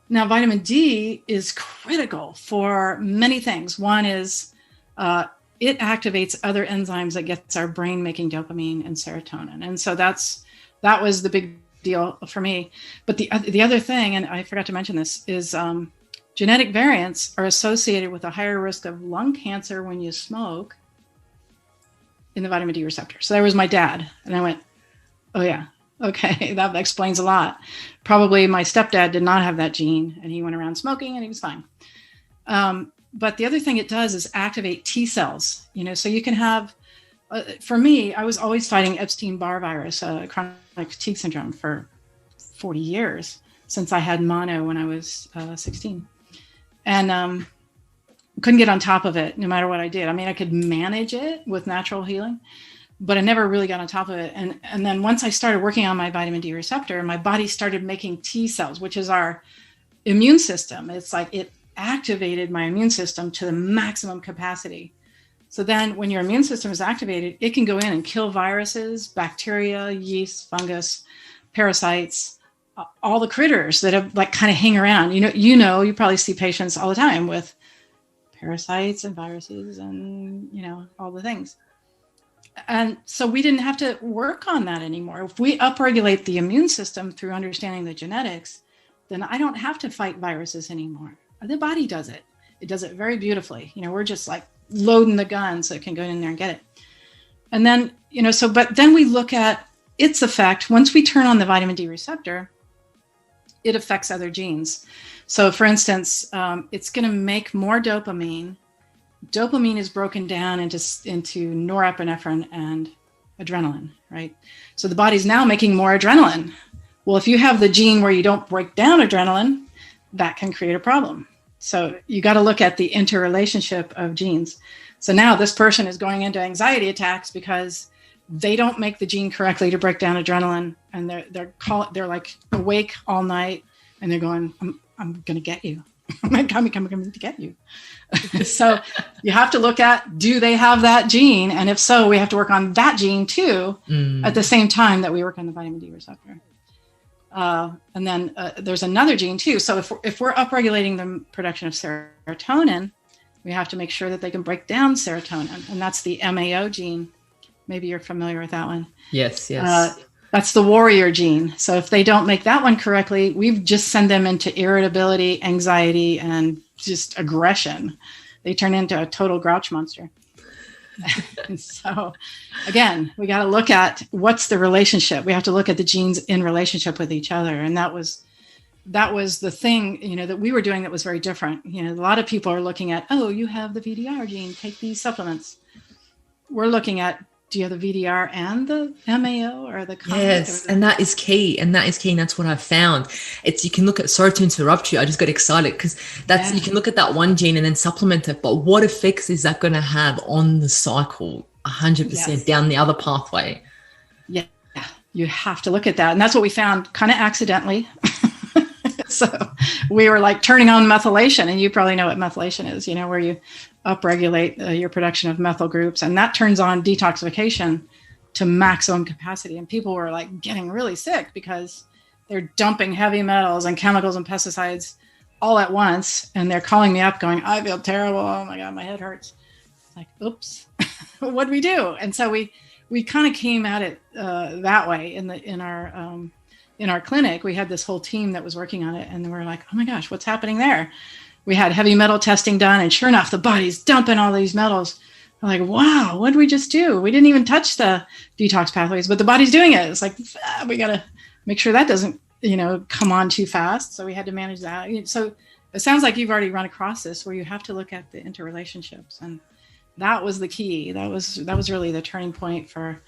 Now, vitamin D is critical for many things. One is it activates other enzymes that gets our brain making dopamine and serotonin. And so that was the big deal for me. But the other thing, and I forgot to mention this, is genetic variants are associated with a higher risk of lung cancer when you smoke in the vitamin D receptor. So there was my dad. And I went, oh yeah, okay, that explains a lot. Probably my stepdad did not have that gene and he went around smoking and he was fine. But the other thing it does is activate T cells, so you can have, for me, I was always fighting Epstein-Barr virus, chronic fatigue syndrome for 40 years since I had mono when I was 16. And couldn't get on top of it no matter what I did. I mean, I could manage it with natural healing, but I never really got on top of it. And then once I started working on my vitamin D receptor, my body started making T cells, which is our immune system. It's like it activated my immune system to the maximum capacity. So then when your immune system is activated, it can go in and kill viruses, bacteria, yeast, fungus, parasites, all the critters that have kind of hang around. You probably see patients all the time with parasites and viruses and, all the things. And so we didn't have to work on that anymore. If we upregulate the immune system through understanding the genetics, then I don't have to fight viruses anymore. The body does it. It does it very beautifully. We're just loading the gun so it can go in there and get it. And then, but then we look at its effect. Once we turn on the vitamin D receptor, it affects other genes. So for instance, it's going to make more dopamine. Dopamine is broken down into norepinephrine and adrenaline, right? So the body's now making more adrenaline. Well, if you have the gene where you don't break down adrenaline, that can create a problem. So you got to look at the interrelationship of genes. So now this person is going into anxiety attacks because they don't make the gene correctly to break down adrenaline, and they're like awake all night, and they're going, "I'm going to get you. I'm coming to get you." So you have to look at, do they have that gene, and if so, we have to work on that gene too at the same time that we work on the vitamin D receptor. And then there's another gene too. So if we're upregulating the production of serotonin, we have to make sure that they can break down serotonin, and that's the MAO gene. Maybe you're familiar with that one. Yes. That's the warrior gene. So if they don't make that one correctly, we just send them into irritability, anxiety, and just aggression. They turn into a total grouch monster. So again, we got to look at what's the relationship. We have to look at the genes in relationship with each other. And that was the thing, that we were doing that was very different. A lot of people are looking at, oh, you have the VDR gene, take these supplements. We're looking at, do you have the VDR and the MAO or the complex? Yes, and that is key. And that's what I found. You can look at, sorry to interrupt you, I just got excited because you can look at that one gene and then supplement it. But what effects is that going to have on the cycle 100% down the other pathway? Yeah, you have to look at that. And that's what we found kind of accidentally. So we were turning on methylation, and you probably know what methylation is, where you upregulate your production of methyl groups, and that turns on detoxification to maximum capacity. And people were getting really sick because they're dumping heavy metals and chemicals and pesticides all at once. And they're calling me up going, I feel terrible. Oh my God, my head hurts. It's oops, what do we do? And so we we kind of came at it that way in our clinic. We had this whole team that was working on it, and we're like, oh my gosh, what's happening there? We had heavy metal testing done, and sure enough, the body's dumping all these metals. We're like, wow, what did we just do? We didn't even touch the detox pathways, but the body's doing it. It's like, we got to make sure that doesn't, come on too fast. So we had to manage that. So it sounds like you've already run across this, where you have to look at the interrelationships, and that was the key. That was really the turning point for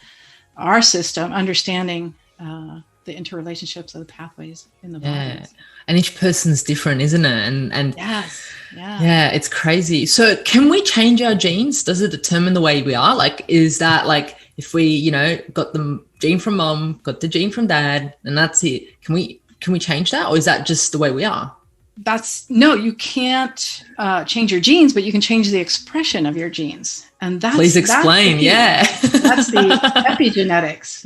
our system, understanding the interrelationships of the pathways in the body. Yeah. And each person's different, isn't it? And yes. Yeah, it's crazy. So can we change our genes? Does it determine the way we are? Like, is that like if we, got the gene from mom, got the gene from dad, and that's it? Can we change that? Or is that just the way we are? No, you can't change your genes, but you can change the expression of your genes. And Please explain. Yeah. That's the epigenetics,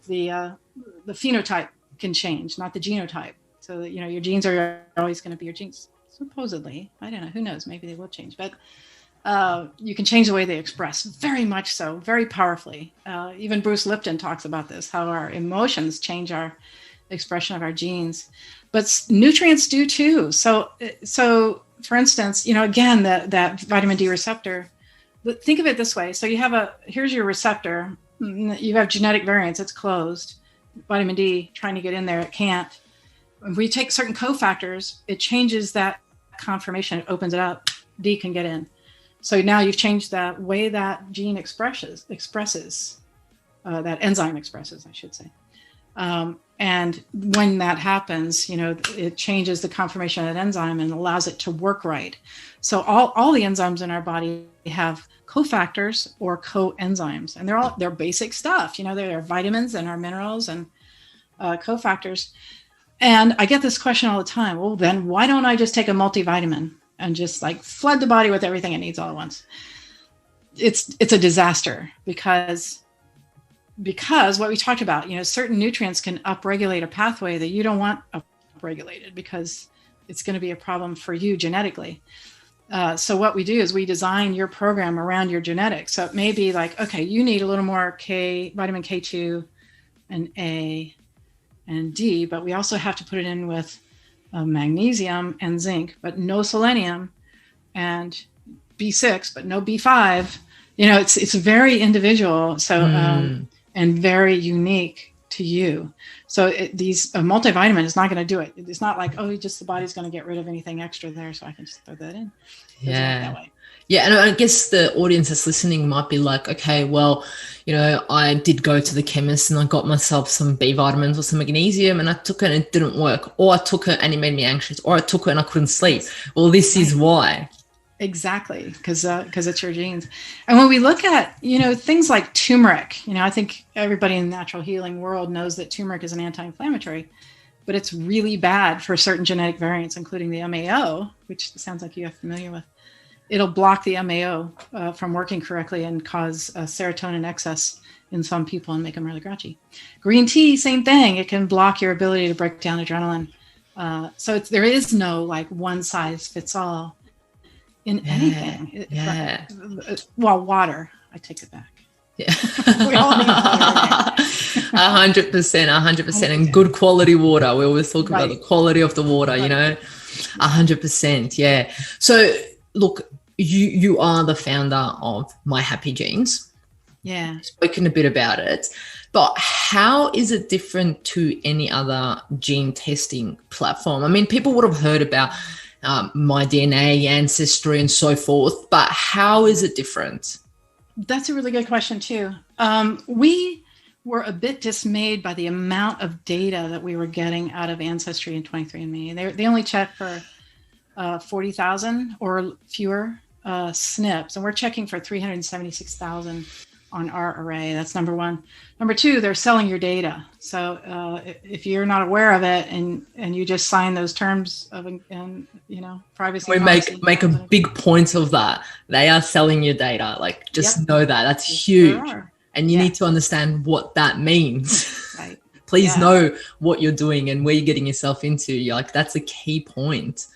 the phenotype can change, not the genotype. So that, your genes are always going to be your genes. Supposedly, I don't know, who knows, maybe they will change, but you can change the way they express, very much so, very powerfully. Even Bruce Lipton talks about this, how our emotions change our expression of our genes, but nutrients do too. So for instance, again, that vitamin D receptor, think of it this way. So here's your receptor, you have genetic variants, it's closed, vitamin D trying to get in there, it can't. If we take certain cofactors, it changes that conformation, it opens it up, D can get in. So now you've changed that way that gene expresses, that enzyme expresses, I should say. And when that happens, it changes the conformation of that enzyme and allows it to work right. So all the enzymes in our body have cofactors or coenzymes, and they're basic stuff. They're vitamins and our minerals and cofactors. And I get this question all the time. Well, then why don't I just take a multivitamin and just like flood the body with everything it needs all at once? It's a disaster because what we talked about, certain nutrients can upregulate a pathway that you don't want upregulated because it's going to be a problem for you genetically. So what we do is we design your program around your genetics. So it may be like, okay, you need a little more vitamin K2 and A and D, but we also have to put it in with magnesium and zinc, but no selenium, and B6, but no B5. It's very individual. So, and very unique to you. So these multivitamin is not going to do it. It's not like, the body's going to get rid of anything extra there, so I can just throw that in. Yeah. That way. Yeah, and I guess the audience that's listening might be like, okay, well, I did go to the chemist and I got myself some B vitamins or some magnesium and I took it and it didn't work, or I took it and it made me anxious, or I took it and I couldn't sleep. Well, this is why. Exactly, because it's your genes. And when we look at, things like turmeric, I think everybody in the natural healing world knows that turmeric is an anti-inflammatory, but it's really bad for certain genetic variants, including the MAO, which sounds like you're familiar with. It'll block the MAO from working correctly and cause serotonin excess in some people and make them really grouchy. Green tea, same thing. It can block your ability to break down adrenaline. So there is no like one size fits all in anything. Yeah. Well, water, I take it back. Yeah. We all need water. 100%, and good quality water. We always talk about the quality of the water, 100%. Yeah. So look, you are the founder of My Happy Genes. Yeah. You've spoken a bit about it, but how is it different to any other gene testing platform? I mean, people would have heard about My DNA, Ancestry, and so forth, but how is it different? That's a really good question too. We were a bit dismayed by the amount of data that we were getting out of Ancestry and 23andMe. They only check for 40,000 or fewer SNPs, and we're checking for 376,000 on our array. That's number one. Number two, they're selling your data. So if you're not aware of it and you just sign those terms of privacy, we make a big point of that. They are selling your data. Like, just know that. That's huge, and you need to understand what that means. Right. Please know what you're doing and where you're getting yourself into. That's a key point.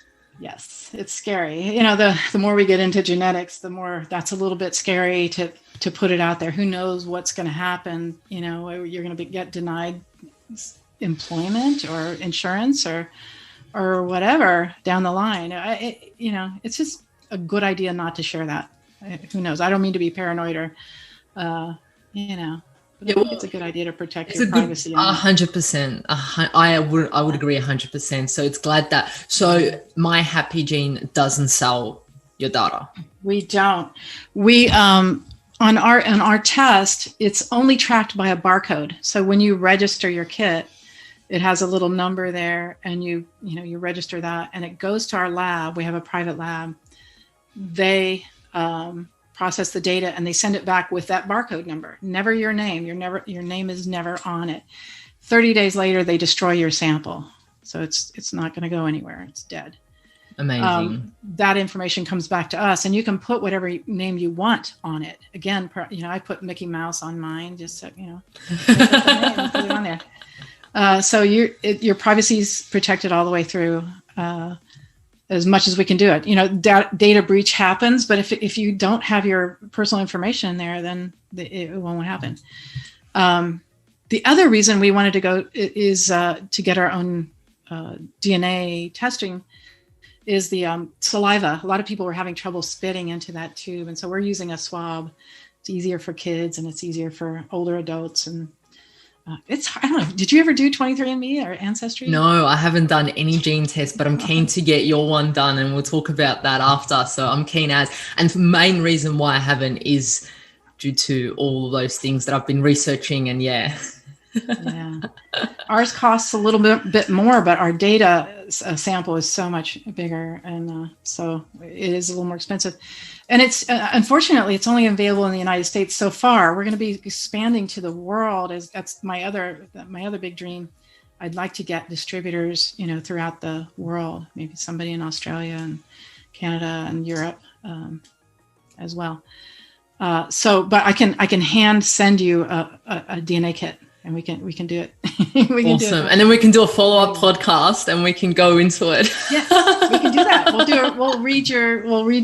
Yes, it's scary. The more we get into genetics, the more that's a little bit scary to put it out there. Who knows what's going to happen? You're going to get denied employment or insurance or whatever down the line. It's just a good idea not to share that. Who knows? I don't mean to be paranoid or, but I think it's a good idea to protect your privacy. 100%. I would agree 100%. So it's glad that. So My Happy Gene doesn't sell your data. We don't. We on our test, it's only tracked by a barcode. So when you register your kit, it has a little number there, and you register that, and it goes to our lab. We have a private lab. They process the data and they send it back with that barcode number. Never your name. Your name is never on it. 30 days later, they destroy your sample. So it's not going to go anywhere. It's dead. Amazing. That information comes back to us, and you can put whatever name you want on it. Again, I put Mickey Mouse on mine, just so, put it on there. So your privacy is protected all the way through, as much as we can do it. Data breach happens, but if you don't have your personal information in there, then it won't happen. The other reason we wanted to go is to get our own DNA testing is the saliva. A lot of people were having trouble spitting into that tube, and so we're using a swab. It's easier for kids and it's easier for older adults, and I don't know. Did you ever do 23andMe or Ancestry? No, I haven't done any gene test, but I'm keen to get your one done, and we'll talk about that after. So I'm keen and the main reason why I haven't is due to all of those things that I've been researching, and yeah. Ours costs a little bit more, but our data sample is so much bigger, and so it is a little more expensive. And it's unfortunately it's only available in the United States so far. We're going to be expanding to the world. That's my other big dream. I'd like to get distributors, throughout the world. Maybe somebody in Australia and Canada and Europe as well. But I can hand send you a DNA kit. And we can do it. Awesome. And then we can do a follow-up podcast and we can go into it. Yeah, we can do that. We'll read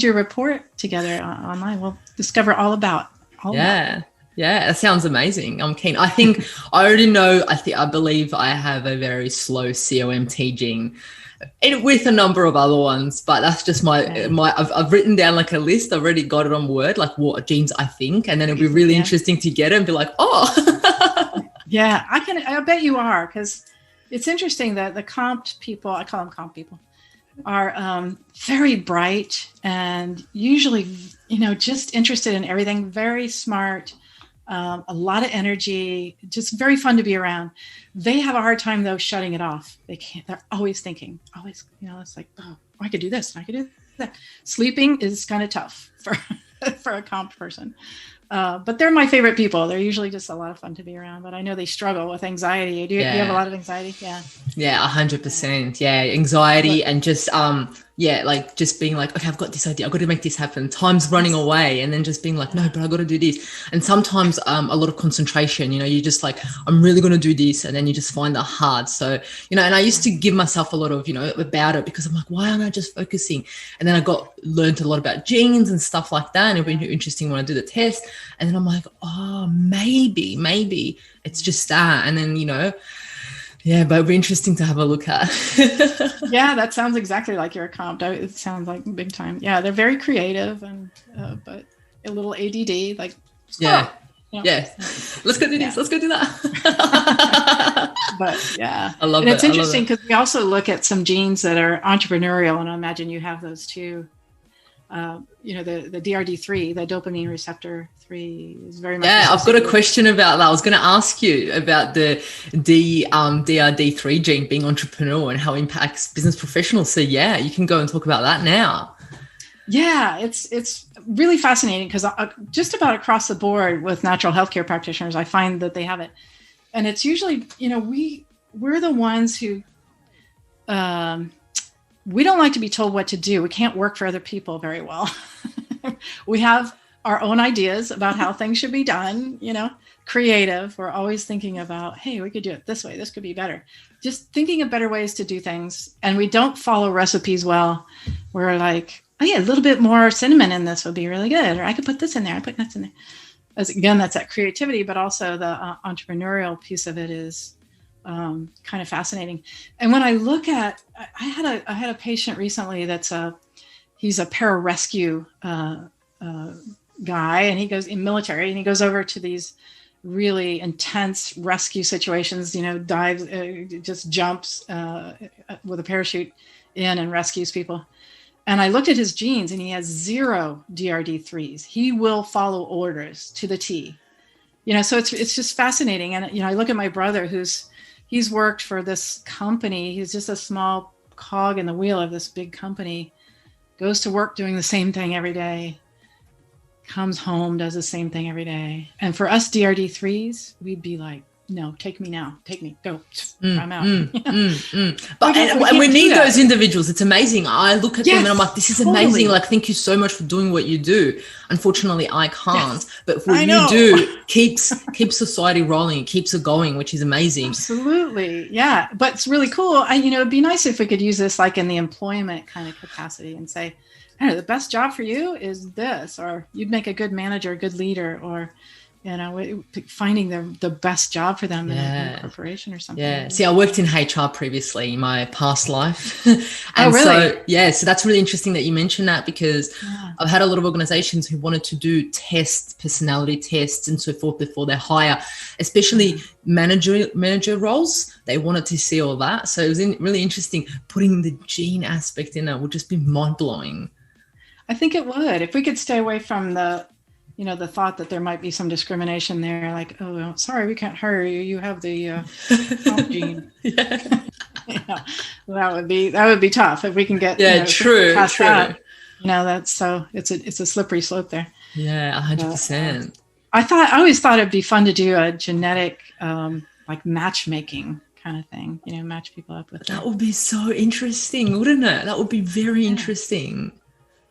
your report together online. We'll discover all about all about it. Yeah, that sounds amazing. I'm keen. I think I already know. I believe I have a very slow COMT gene, with a number of other ones, but that's just my. I've written down like a list. I've already got it on Word, like what genes I think, and then it'll be really interesting to get it and be like, oh. Yeah, I bet you are, because it's interesting that the comp people, I call them comp people, are very bright and usually, just interested in everything, very smart, a lot of energy, just very fun to be around. They have a hard time though shutting it off. They're always thinking, it's like, oh, I could do this and I could do that. Sleeping is kind of tough for a comp person. But they're my favorite people. They're usually just a lot of fun to be around, but I know they struggle with anxiety. Do you have a lot of anxiety? Yeah, 100%. Yeah, anxiety and just like just being like, okay, I've got this idea, I've got to make this happen. Time's running away, and then just being like, no, but I've got to do this. And sometimes a lot of concentration. You just like, I'm really going to do this, and then you just find that hard. So and I used to give myself a lot of about it, because I'm like, why am I just focusing? And then I learned a lot about genes and stuff like that, and it'll be interesting when I do the test. And then I'm like, oh, maybe it's just that. And then, but it'd be interesting to have a look at. Yeah, that sounds exactly like your comp. It sounds like big time. Yeah, they're very creative, and but a little ADD, like, yeah. Let's go do this. Let's go do that. But yeah, I love it. And it's interesting because we also look at some genes that are entrepreneurial, and I imagine you have those too. The DRD3, the dopamine receptor 3 is very much. Yeah, I've got a question about that. I was going to ask you about the DRD3 gene being entrepreneurial and how it impacts business professionals. So yeah, you can go and talk about that now. Yeah, it's really fascinating because just about across the board with natural healthcare practitioners, I find that they have it, and it's usually we're the ones who. We don't like to be told what to do. We can't work for other people very well. We have our own ideas about how things should be done, creative. We're always thinking about, hey, we could do it this way. This could be better. Just thinking of better ways to do things. And we don't follow recipes well. We're like, oh yeah, a little bit more cinnamon in this would be really good. Or I could put this in there. I put nuts in there. Again, that's that creativity, but also the entrepreneurial piece of it is kind of fascinating. And when I look at, I had a patient recently he's a pararescue guy, and he goes in military, and he goes over to these really intense rescue situations, dives, just jumps with a parachute in and rescues people. And I looked at his genes, and he has 0 DRD3s. He will follow orders to the T. So it's just fascinating. And, I look at my brother he's worked for this company. He's just a small cog in the wheel of this big company, goes to work doing the same thing every day, comes home, does the same thing every day. And for us DRD3s, we'd be like, no, take me now. Take me. Go. I'm out. But and we need those individuals. It's amazing. I look at them and I'm like, this is amazing. Like, thank you so much for doing what you do. Unfortunately, I can't. Yes. But what you do keeps society rolling. It keeps it going, which is amazing. Absolutely. Yeah. But it's really cool. It'd be nice if we could use this like in the employment kind of capacity and say, the best job for you is this, or you'd make a good manager, a good leader, or finding the best job for them in a corporation or something. Yeah. See, I worked in HR previously in my past life. And really? So that's really interesting that you mentioned that, because I've had a lot of organizations who wanted to do personality tests and so forth before they hire, especially manager roles. They wanted to see all that. So it was really interesting. Putting the gene aspect in it would just be mind-blowing. I think it would. If we could stay away from the thought that there might be some discrimination there, like, oh, sorry, we can't hire you. You have the gene. Well, that would be tough if we can get true. That. That's so it's a slippery slope there. Yeah, 100%. I always thought it'd be fun to do a genetic like matchmaking kind of thing. Match people up with that. Would be so interesting, wouldn't it? That would be very interesting.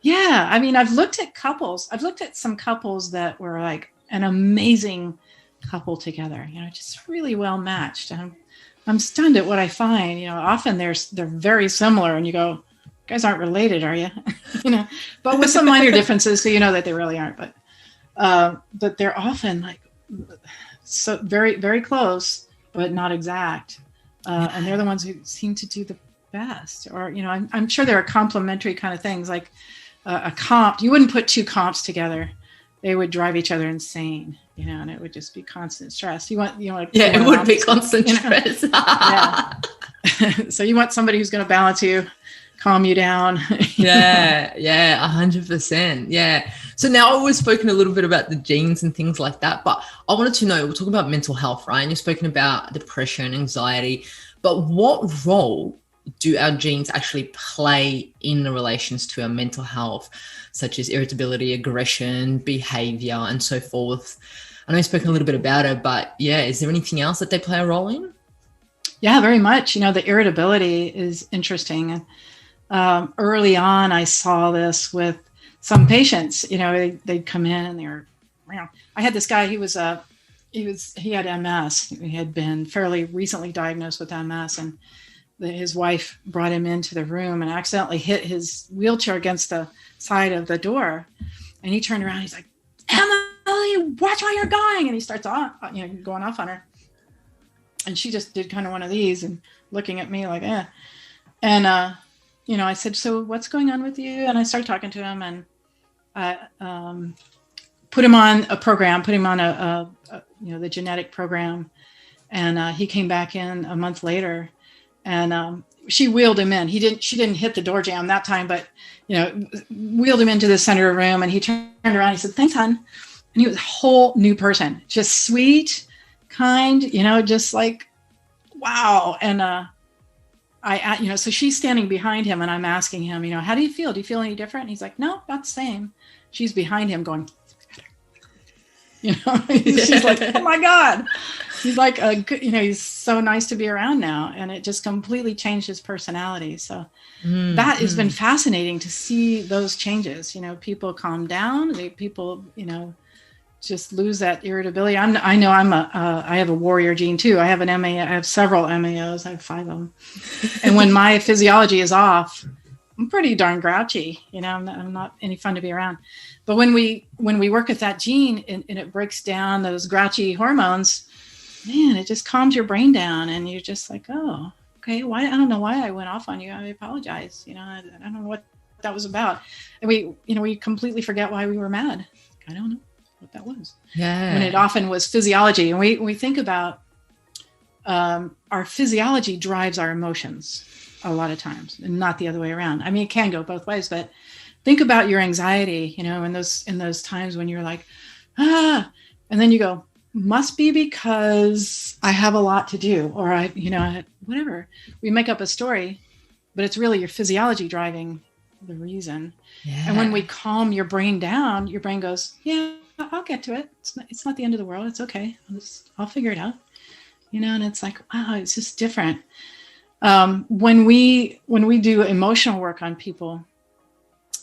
Yeah. I've looked at couples. I've looked at some couples that were like an amazing couple together, just really well matched. And I'm stunned at what I find. Often they're very similar, and you go, you guys aren't related, are you? But with some minor differences, so that they really aren't. But they're often like so very, very close, but not exact. And they're the ones who seem to do the best. Or, I'm sure there are complementary kind of things, like a comp. You wouldn't put 2 comps together; they would drive each other insane, and it would just be constant stress. It would be constant stress. So you want somebody who's going to balance you, calm you down. 100%. Yeah. So now we've spoken a little bit about the genes and things like that, but I wanted to know, we're talking about mental health, right? And you've spoken about depression, anxiety, but what role do our genes actually play in the relations to our mental health, such as irritability, aggression, behavior, and so forth? I know you've spoken a little bit about it, but is there anything else that they play a role in? Yeah, very much. The irritability is interesting. Early on, I saw this with some patients. They'd come in and they were, I had this guy, he had MS. He had been fairly recently diagnosed with MS, and his wife brought him into the room and accidentally hit his wheelchair against the side of the door. And he turned around. He's like, Emily, watch where you're going. And he starts going off on her. And she just did kind of one of these and looking at me like, eh. And, I said, so what's going on with you? And I started talking to him, and I put him on a program, put him on the genetic program. And he came back in a month later. And she wheeled him in. She didn't hit the door jamb that time, but, wheeled him into the center of the room, and he turned around. He said, thanks, hon. And he was a whole new person, just sweet, kind, just like, wow. And so she's standing behind him, and I'm asking him, how do you feel? Do you feel any different? And he's like, no, about the same. She's behind him going, she's like, oh my God. He's like, he's so nice to be around now. And it just completely changed his personality. So that has been fascinating to see those changes. People calm down. People, just lose that irritability. I know I have a warrior gene too. I have an MA. I have several MAOs. I have 5 of them. And when my physiology is off, I'm pretty darn grouchy. I'm not any fun to be around. But when we work with that gene and it breaks down those grouchy hormones, man, it just calms your brain down, and you're just like, oh, okay. Why? I don't know why I went off on you. I apologize. I don't know what that was about. And we completely forget why we were mad. I don't know what that was. Yeah. When it often was physiology. And we think about our physiology drives our emotions a lot of times, and not the other way around. I mean, it can go both ways, but think about your anxiety, in those times when you're like, and then you go, must be because I have a lot to do, or whatever. We make up a story, but it's really your physiology driving the reason. Yeah. And when we calm your brain down, your brain goes, yeah, I'll get to it. It's not the end of the world. It's okay. I'll figure it out. And it's like, wow, it's just different. When we do emotional work on people,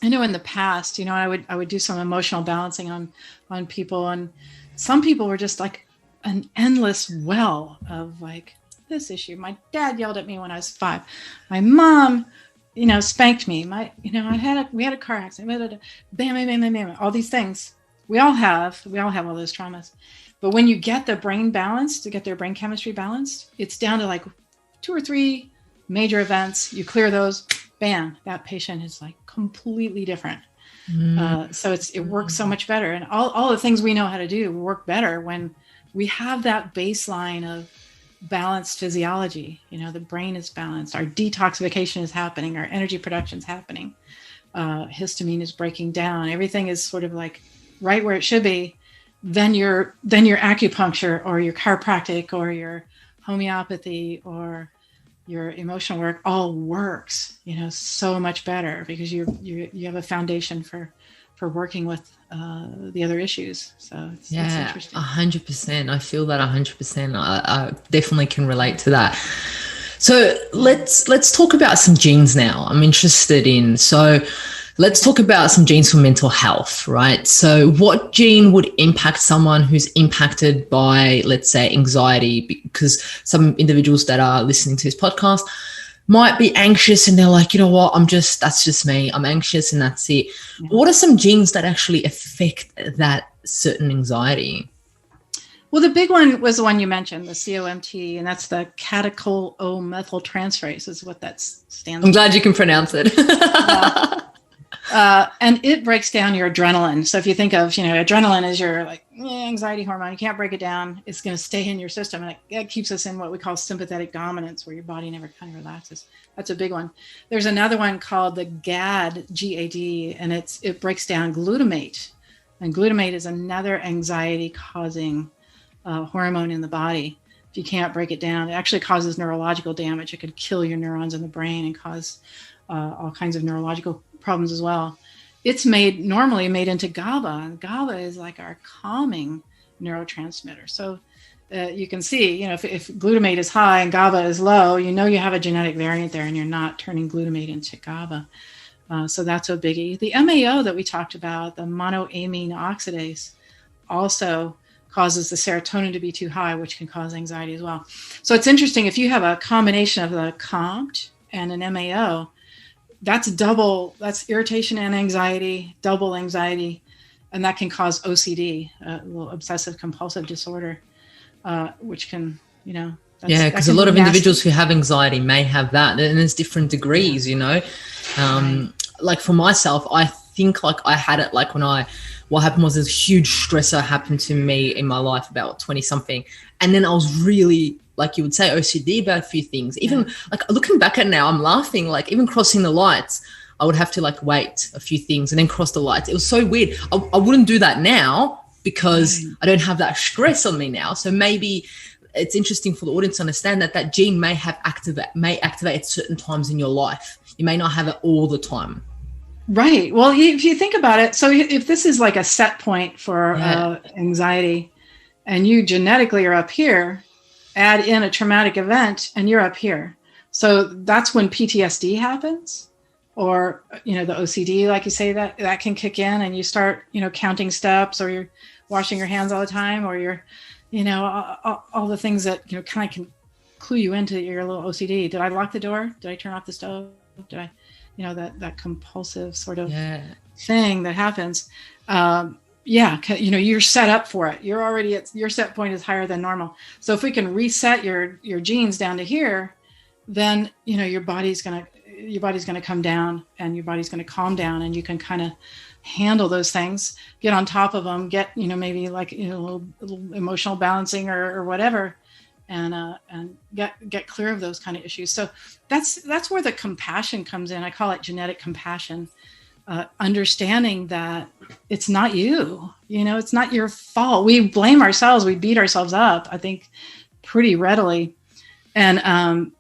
I know in the past, I would do some emotional balancing on people, and some people were just like an endless well of like this issue. My dad yelled at me when I was 5. My mom, spanked me. We had a car accident. Bam, bam, bam, bam, bam. All these things. We all have all those traumas. But when you get the brain balanced, to get their brain chemistry balanced, it's down to like 2 or 3 major events. You clear those, bam, that patient is like completely different. So it works so much better. And all the things we know how to do work better when we have that baseline of balanced physiology. The brain is balanced. Our detoxification is happening. Our energy production is happening. Histamine is breaking down. Everything is sort of like right where it should be. Then your acupuncture or your chiropractic or your homeopathy or your emotional work all works, so much better, because you have a foundation for working with the other issues. So it's interesting. 100%. I feel that 100%. I definitely can relate to that. So let's talk about some genes now. I'm interested in. So let's talk about some genes for mental health, right? So what gene would impact someone who's impacted by, let's say, anxiety? Because some individuals that are listening to this podcast might be anxious and they're like, you know what, that's just me. I'm anxious and that's it. Yeah. What are some genes that actually affect that certain anxiety? Well, the big one was the one you mentioned, the COMT, and that's the catechol-O-methyltransferase is what that stands for. I'm glad you can pronounce it. And it breaks down your adrenaline. So if you think of, adrenaline is your anxiety hormone, you can't break it down. It's going to stay in your system. And it keeps us in what we call sympathetic dominance, where your body never kind of relaxes. That's a big one. There's another one called the GAD, G-A-D, and it breaks down glutamate. And glutamate is another anxiety causing hormone in the body. If you can't break it down, it actually causes neurological damage. It could kill your neurons in the brain and cause all kinds of neurological problems as well. It's normally made into GABA, and GABA is like our calming neurotransmitter. So you can see, if glutamate is high and GABA is low, you have a genetic variant there, and you're not turning glutamate into GABA. So that's a biggie. The MAO that we talked about, the monoamine oxidase, also causes the serotonin to be too high, which can cause anxiety as well. So it's interesting, if you have a combination of the COMT and an MAO, that's irritation and anxiety, double anxiety, and that can cause OCD, a little obsessive compulsive disorder, which can, because a lot of individuals who have anxiety may have that, and there's different degrees, Like for myself, I think like I had it like what happened was this huge stressor happened to me in my life about 20 something. And then I was really, like you would say, OCD about a few things. Even like looking back at it now, I'm laughing, like even crossing the lights, I would have to like wait a few things and then cross the lights. It was so weird. I wouldn't do that now because I don't have that stress on me now. So maybe it's interesting for the audience to understand that gene may activate at certain times in your life. You may not have it all the time. Right. Well, if you think about it, so if this is like a set point for anxiety, and you genetically are up here, add in a traumatic event and you're up here. So that's when PTSD happens, or, the OCD, like you say, that can kick in, and you start, counting steps, or washing your hands all the time, or you're, all the things that, kind of can clue you into your little OCD. Did I lock the door? Did I turn off the stove? Did I, that compulsive sort of thing that happens. You're set up for it. You're already your set point is higher than normal. So if we can reset your genes down to here, then, your body's going to come down, and your body's going to calm down, and you can kind of handle those things, get on top of them, get, maybe like, a little emotional balancing or whatever, and get clear of those kind of issues. So that's where the compassion comes in. I call it genetic compassion. Understanding that it's not you, it's not your fault. We blame ourselves. We beat ourselves up, I think, pretty readily. And,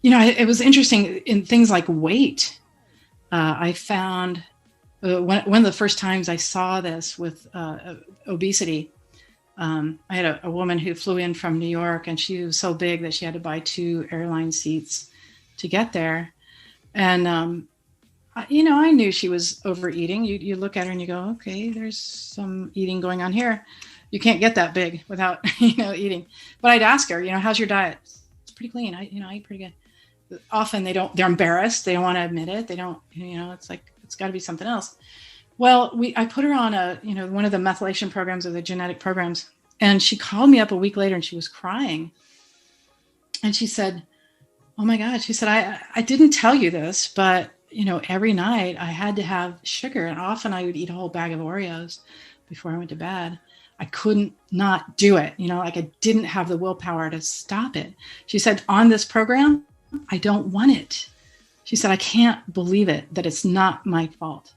it was interesting in things like weight. I found one of the first times I saw this with obesity. I had a woman who flew in from New York, and she was so big that she had to buy 2 airline seats to get there. And, I knew she was overeating. You look at her and you go, okay, there's some eating going on here. You can't get that big without, eating. But I'd ask her, how's your diet? It's pretty clean. I eat pretty good. Often they're embarrassed. They don't want to admit it. They don't, it's like, it's got to be something else. Well, I put her on one of the methylation programs, or the genetic programs. And she called me up a week later, and she was crying. And she said, oh my God, she said, I didn't tell you this, but every night I had to have sugar, and often I would eat a whole bag of Oreos before I went to bed. I couldn't not do it. Like I didn't have the willpower to stop it. She said, on this program, I don't want it. She said, I can't believe it, that it's not my fault.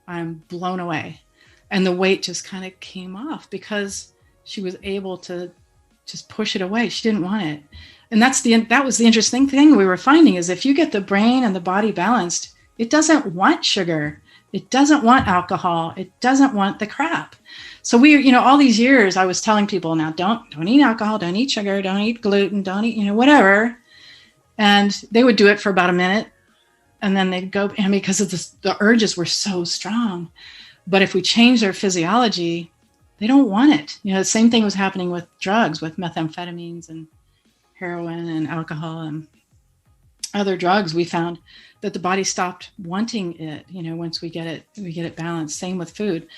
I'm blown away. And the weight just kind of came off because she was able to just push it away. She didn't want it. And that was the interesting thing we were finding, is if you get the brain and the body balanced, it doesn't want sugar. It doesn't want alcohol. It doesn't want the crap. So all these years I was telling people, now don't eat alcohol, don't eat sugar, don't eat gluten, don't eat, whatever. And they would do it for about a minute, and then they'd go, and because of the urges were so strong. But if we change their physiology, they don't want it. The same thing was happening with drugs, with methamphetamines and heroin and alcohol and other drugs. We found that the body stopped wanting it, once we get it balanced. Same with food.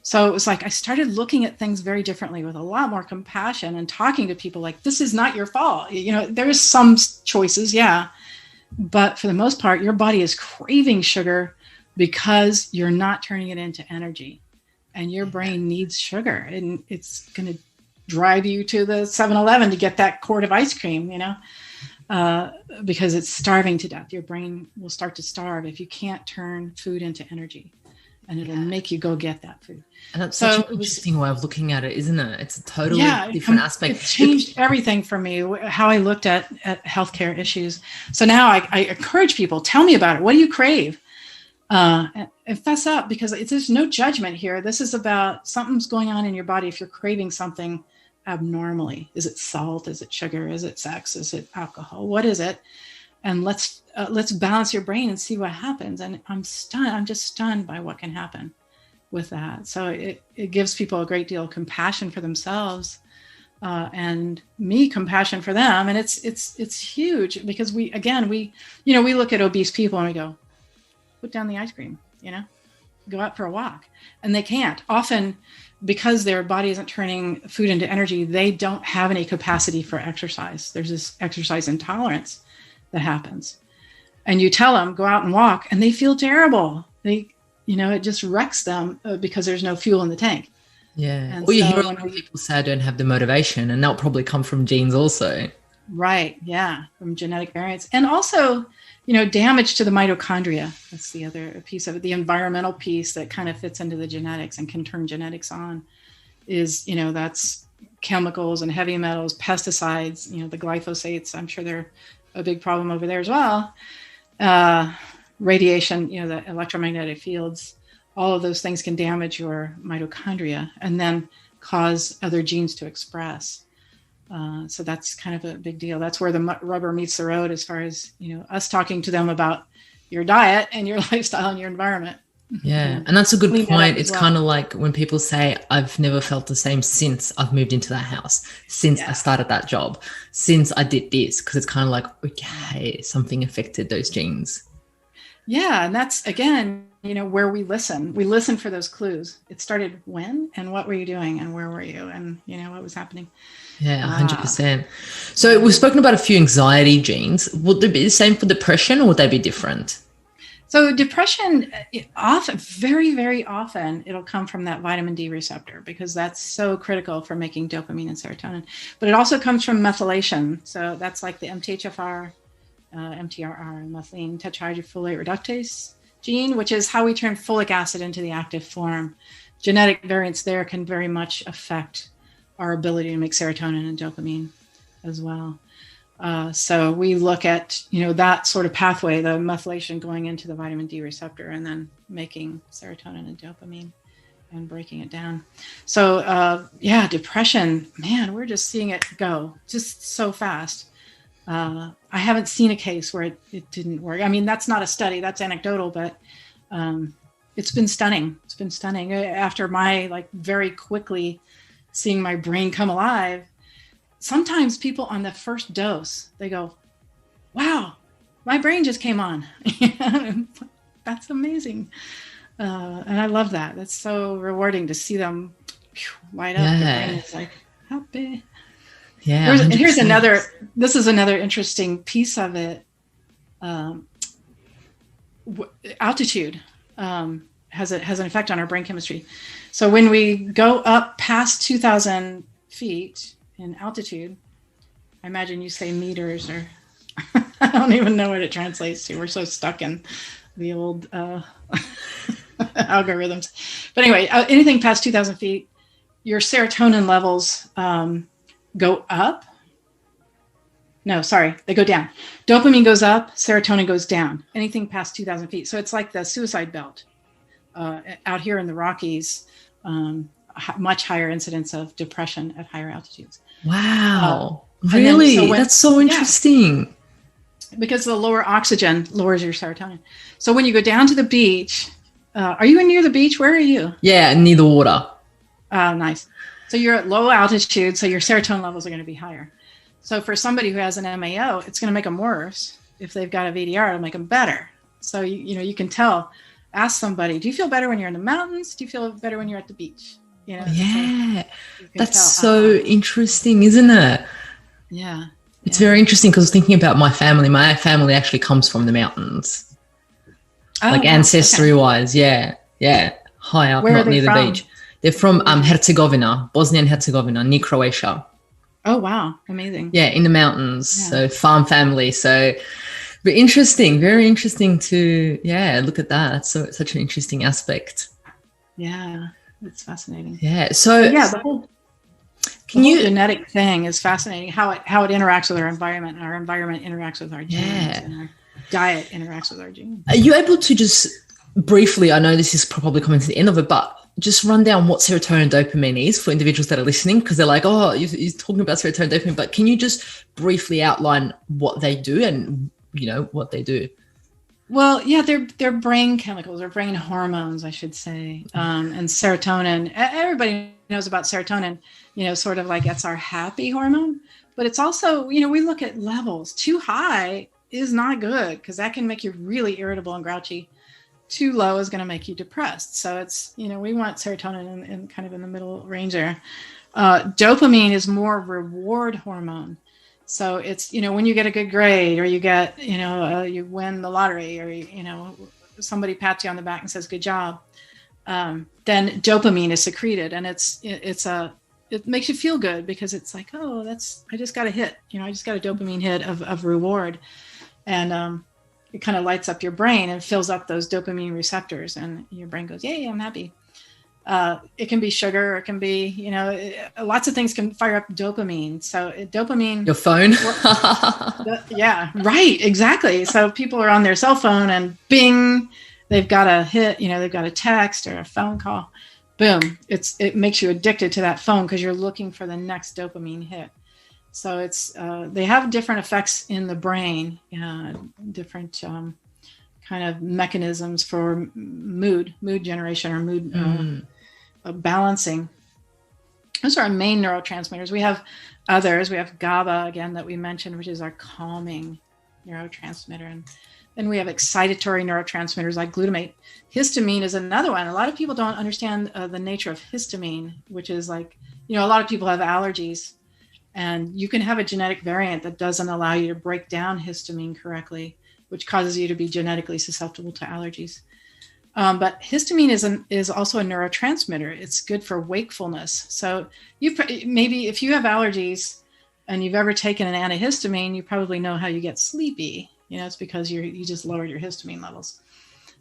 So it was like I started looking at things very differently, with a lot more compassion, and talking to people like, this is not your fault. There is some choices, yeah, but for the most part, your body is craving sugar because you're not turning it into energy, and your brain needs sugar, and it's going to drive you to the 7-Eleven to get that quart of ice cream, because it's starving to death. Your brain will start to starve if you can't turn food into energy, and it'll make you go get that food. And that's such an interesting way of looking at it, isn't it? It's a totally different aspect. It changed everything for me, how I looked at healthcare issues. So now I encourage people, tell me about it. What do you crave? And fess up, because there's no judgment here. This is about something's going on in your body. If you're craving something abnormally, is it salt? Is it sugar? Is it sex? Is it alcohol? What is it? And let's balance your brain and see what happens. And I'm just stunned by what can happen with that. So it gives people a great deal of compassion for themselves, and me compassion for them. And it's huge, because we look at obese people and we go, put down the ice cream, go out for a walk, and they can't. Often, because their body isn't turning food into energy, they don't have any capacity for exercise. There's this exercise intolerance that happens. And you tell them, go out and walk, and they feel terrible. It just wrecks them because there's no fuel in the tank. Yeah. And you hear a lot of people say I don't have the motivation, and that'll probably come from genes also. Right. Yeah. From genetic variants. And also, damage to the mitochondria. That's the other piece of it. The environmental piece that kind of fits into the genetics and can turn genetics on is, that's chemicals and heavy metals, pesticides, the glyphosates. I'm sure they're a big problem over there as well. Radiation, the electromagnetic fields, all of those things can damage your mitochondria and then cause other genes to express. So that's kind of a big deal. That's where the rubber meets the road, as far as, us talking to them about your diet and your lifestyle and your environment. Yeah. And that's a good Clean that point. up as It's well. kind of like when people say, I've never felt the same since I've moved into that house, since I started that job, since I did this, because it's kind of like, okay, something affected those genes. Yeah. And that's, again, where we listen for those clues. It started when, and what were you doing, and where were you, and what was happening. Yeah, 100%. So we've spoken about a few anxiety genes. Would they be the same for depression, or would they be different? So depression, often, very, very often, it'll come from that vitamin D receptor, because that's so critical for making dopamine and serotonin. But it also comes from methylation. So that's like the MTHFR, MTRR, methylene tetrahydrofolate reductase gene, which is how we turn folic acid into the active form. Genetic variants there can very much affect our ability to make serotonin and dopamine as well. So we look at, that sort of pathway, the methylation going into the vitamin D receptor and then making serotonin and dopamine and breaking it down. So, depression, man, we're just seeing it go just so fast. I haven't seen a case where it didn't work. I mean, that's not a study, that's anecdotal, but it's been stunning. It's been stunning. After my, very quickly seeing my brain come alive, sometimes people on the first dose, they go, wow, my brain just came on. That's amazing. And I love that. That's so rewarding to see them light up. Yeah. Their brain is like happy. Yeah. This is another interesting piece of it. Altitude has an effect on our brain chemistry. So when we go up past 2,000 feet in altitude, I imagine you say meters, or I don't even know what it translates to. We're so stuck in the old algorithms. But anyway, anything past 2,000 feet, your serotonin levels go up. No, sorry, they go down. Dopamine goes up, serotonin goes down. Anything past 2,000 feet. So it's like the suicide belt out here in the Rockies. Much higher incidence of depression at higher altitudes. Wow. Really? That's so interesting. Because the lower oxygen lowers your serotonin. So when you go down to the beach, are you near the beach? Where are you? Yeah, near the water. Oh, nice. So you're at low altitude, so your serotonin levels are going to be higher. So for somebody who has an MAO, it's going to make them worse. If they've got a VDR, it'll make them better. So you can tell. Ask somebody, do you feel better when you're in the mountains? Do you feel better when you're at the beach? Yeah, that's so interesting, isn't it? Yeah. It's very interesting, because thinking about my family actually comes from the mountains. Ancestry-wise, yeah, high up, not near the beach. They're from Herzegovina, Bosnia and Herzegovina, near Croatia. Oh, wow. Amazing. Yeah, in the mountains. Yeah. So farm family. So but interesting, very interesting to, look at that. That's such an interesting aspect. Yeah, it's fascinating. Yeah. So the whole genetic thing is fascinating, how it interacts with our environment, and our environment interacts with our genes, and our diet interacts with our genes. Are you able to just briefly, I know this is probably coming to the end of it, but just run down what serotonin and dopamine is for individuals that are listening, because they're like, oh, you're talking about serotonin and dopamine, but can you just briefly outline what they do and, what they do? Well, yeah, they're brain chemicals, or brain hormones, I should say. And serotonin, everybody knows about serotonin, sort of like that's our happy hormone. But it's also, we look at levels. Too high is not good, because that can make you really irritable and grouchy. Too low is going to make you depressed. So it's, we want serotonin in kind of in the middle range there. Dopamine is more reward hormone. So it's, when you get a good grade, or you get, you win the lottery, or, somebody pats you on the back and says, good job. Then dopamine is secreted, and it makes you feel good, because it's like, oh, I just got a hit, I just got a dopamine hit of reward. And it kind of lights up your brain and fills up those dopamine receptors, and your brain goes, yay, I'm happy. It can be sugar, it can be, lots of things can fire up dopamine. So dopamine. Your phone. Yeah, right. Exactly. So people are on their cell phone, and bing, they've got a hit, they've got a text or a phone call. Boom. It makes you addicted to that phone, because you're looking for the next dopamine hit. So it's, they have different effects in the brain, different kind kind of mechanisms for mood generation or mood balancing. Those are our main neurotransmitters. We have others. We have GABA, again, that we mentioned, which is our calming neurotransmitter. And then we have excitatory neurotransmitters like glutamate. Histamine is another one. A lot of people don't understand the nature of histamine, which is like, a lot of people have allergies, and you can have a genetic variant that doesn't allow you to break down histamine correctly, which causes you to be genetically susceptible to allergies. But histamine is also a neurotransmitter. It's good for wakefulness. So maybe if you have allergies and you've ever taken an antihistamine, you probably know how you get sleepy. It's because you just lowered your histamine levels.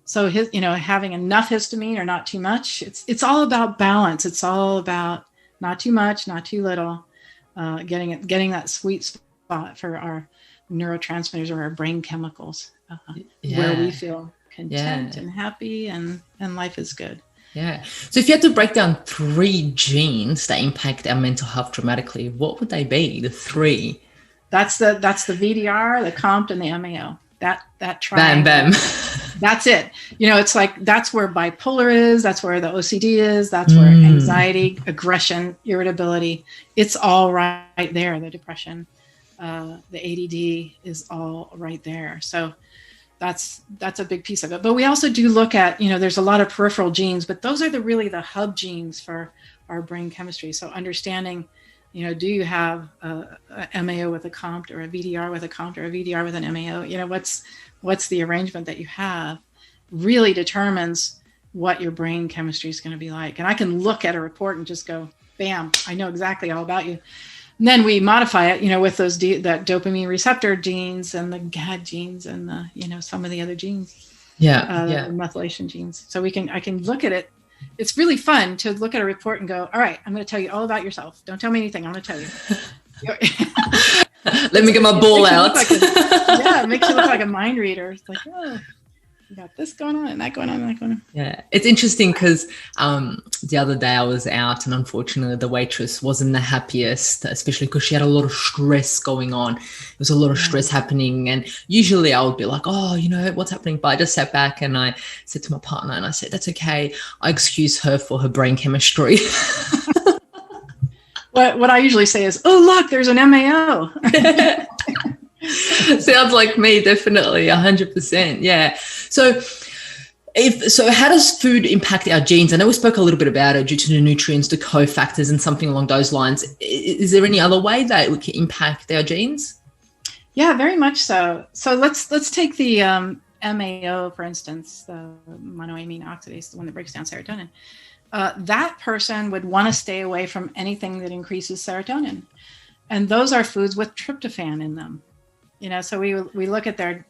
So having enough histamine or not too much, it's all about balance. It's all about not too much, not too little, getting that sweet spot for our neurotransmitters or our brain chemicals, where we feel content and happy and life is good. Yeah. So if you had to break down 3 genes that impact our mental health dramatically, what would they be? The 3? That's the VDR, the COMT, and the MAO. That triangle. Bam, bam. That's it. It's like, that's where bipolar is. That's where the OCD is. That's where anxiety, aggression, irritability. It's all right there. The depression, the ADD is all right there. So that's a big piece of it. But we also do look at, there's a lot of peripheral genes, but those are really the hub genes for our brain chemistry. So understanding, do you have a MAO with a COMT or a VDR with a COMT or a VDR with an MAO? What's the arrangement that you have really determines what your brain chemistry is going to be like. And I can look at a report and just go, bam, I know exactly all about you. And then we modify it, with those that dopamine receptor genes and the GAD genes and the, some of the other genes, the methylation genes. So I can look at it. It's really fun to look at a report and go, all right, I'm going to tell you all about yourself. Don't tell me anything. I'm going to tell you. Let me get my ball out. It makes you look like a mind reader. It's like, oh, you got this going on and that going on and that going on. Yeah, it's interesting because the other day I was out and unfortunately the waitress wasn't the happiest, especially because she had a lot of stress going on. There was a lot of stress happening, and usually I would be like, oh, what's happening? But I just sat back and I said to my partner and I said, that's okay. I excuse her for her brain chemistry. What I usually say is, oh, look, there's an MAO. Sounds like me, definitely, 100%. Yeah. So how does food impact our genes? I know we spoke a little bit about it due to the nutrients, the cofactors, and something along those lines. Is there any other way that we can impact our genes? Yeah, very much so. So let's take the MAO, for instance, the monoamine oxidase, the one that breaks down serotonin. That person would want to stay away from anything that increases serotonin. And those are foods with tryptophan in them. So we look at their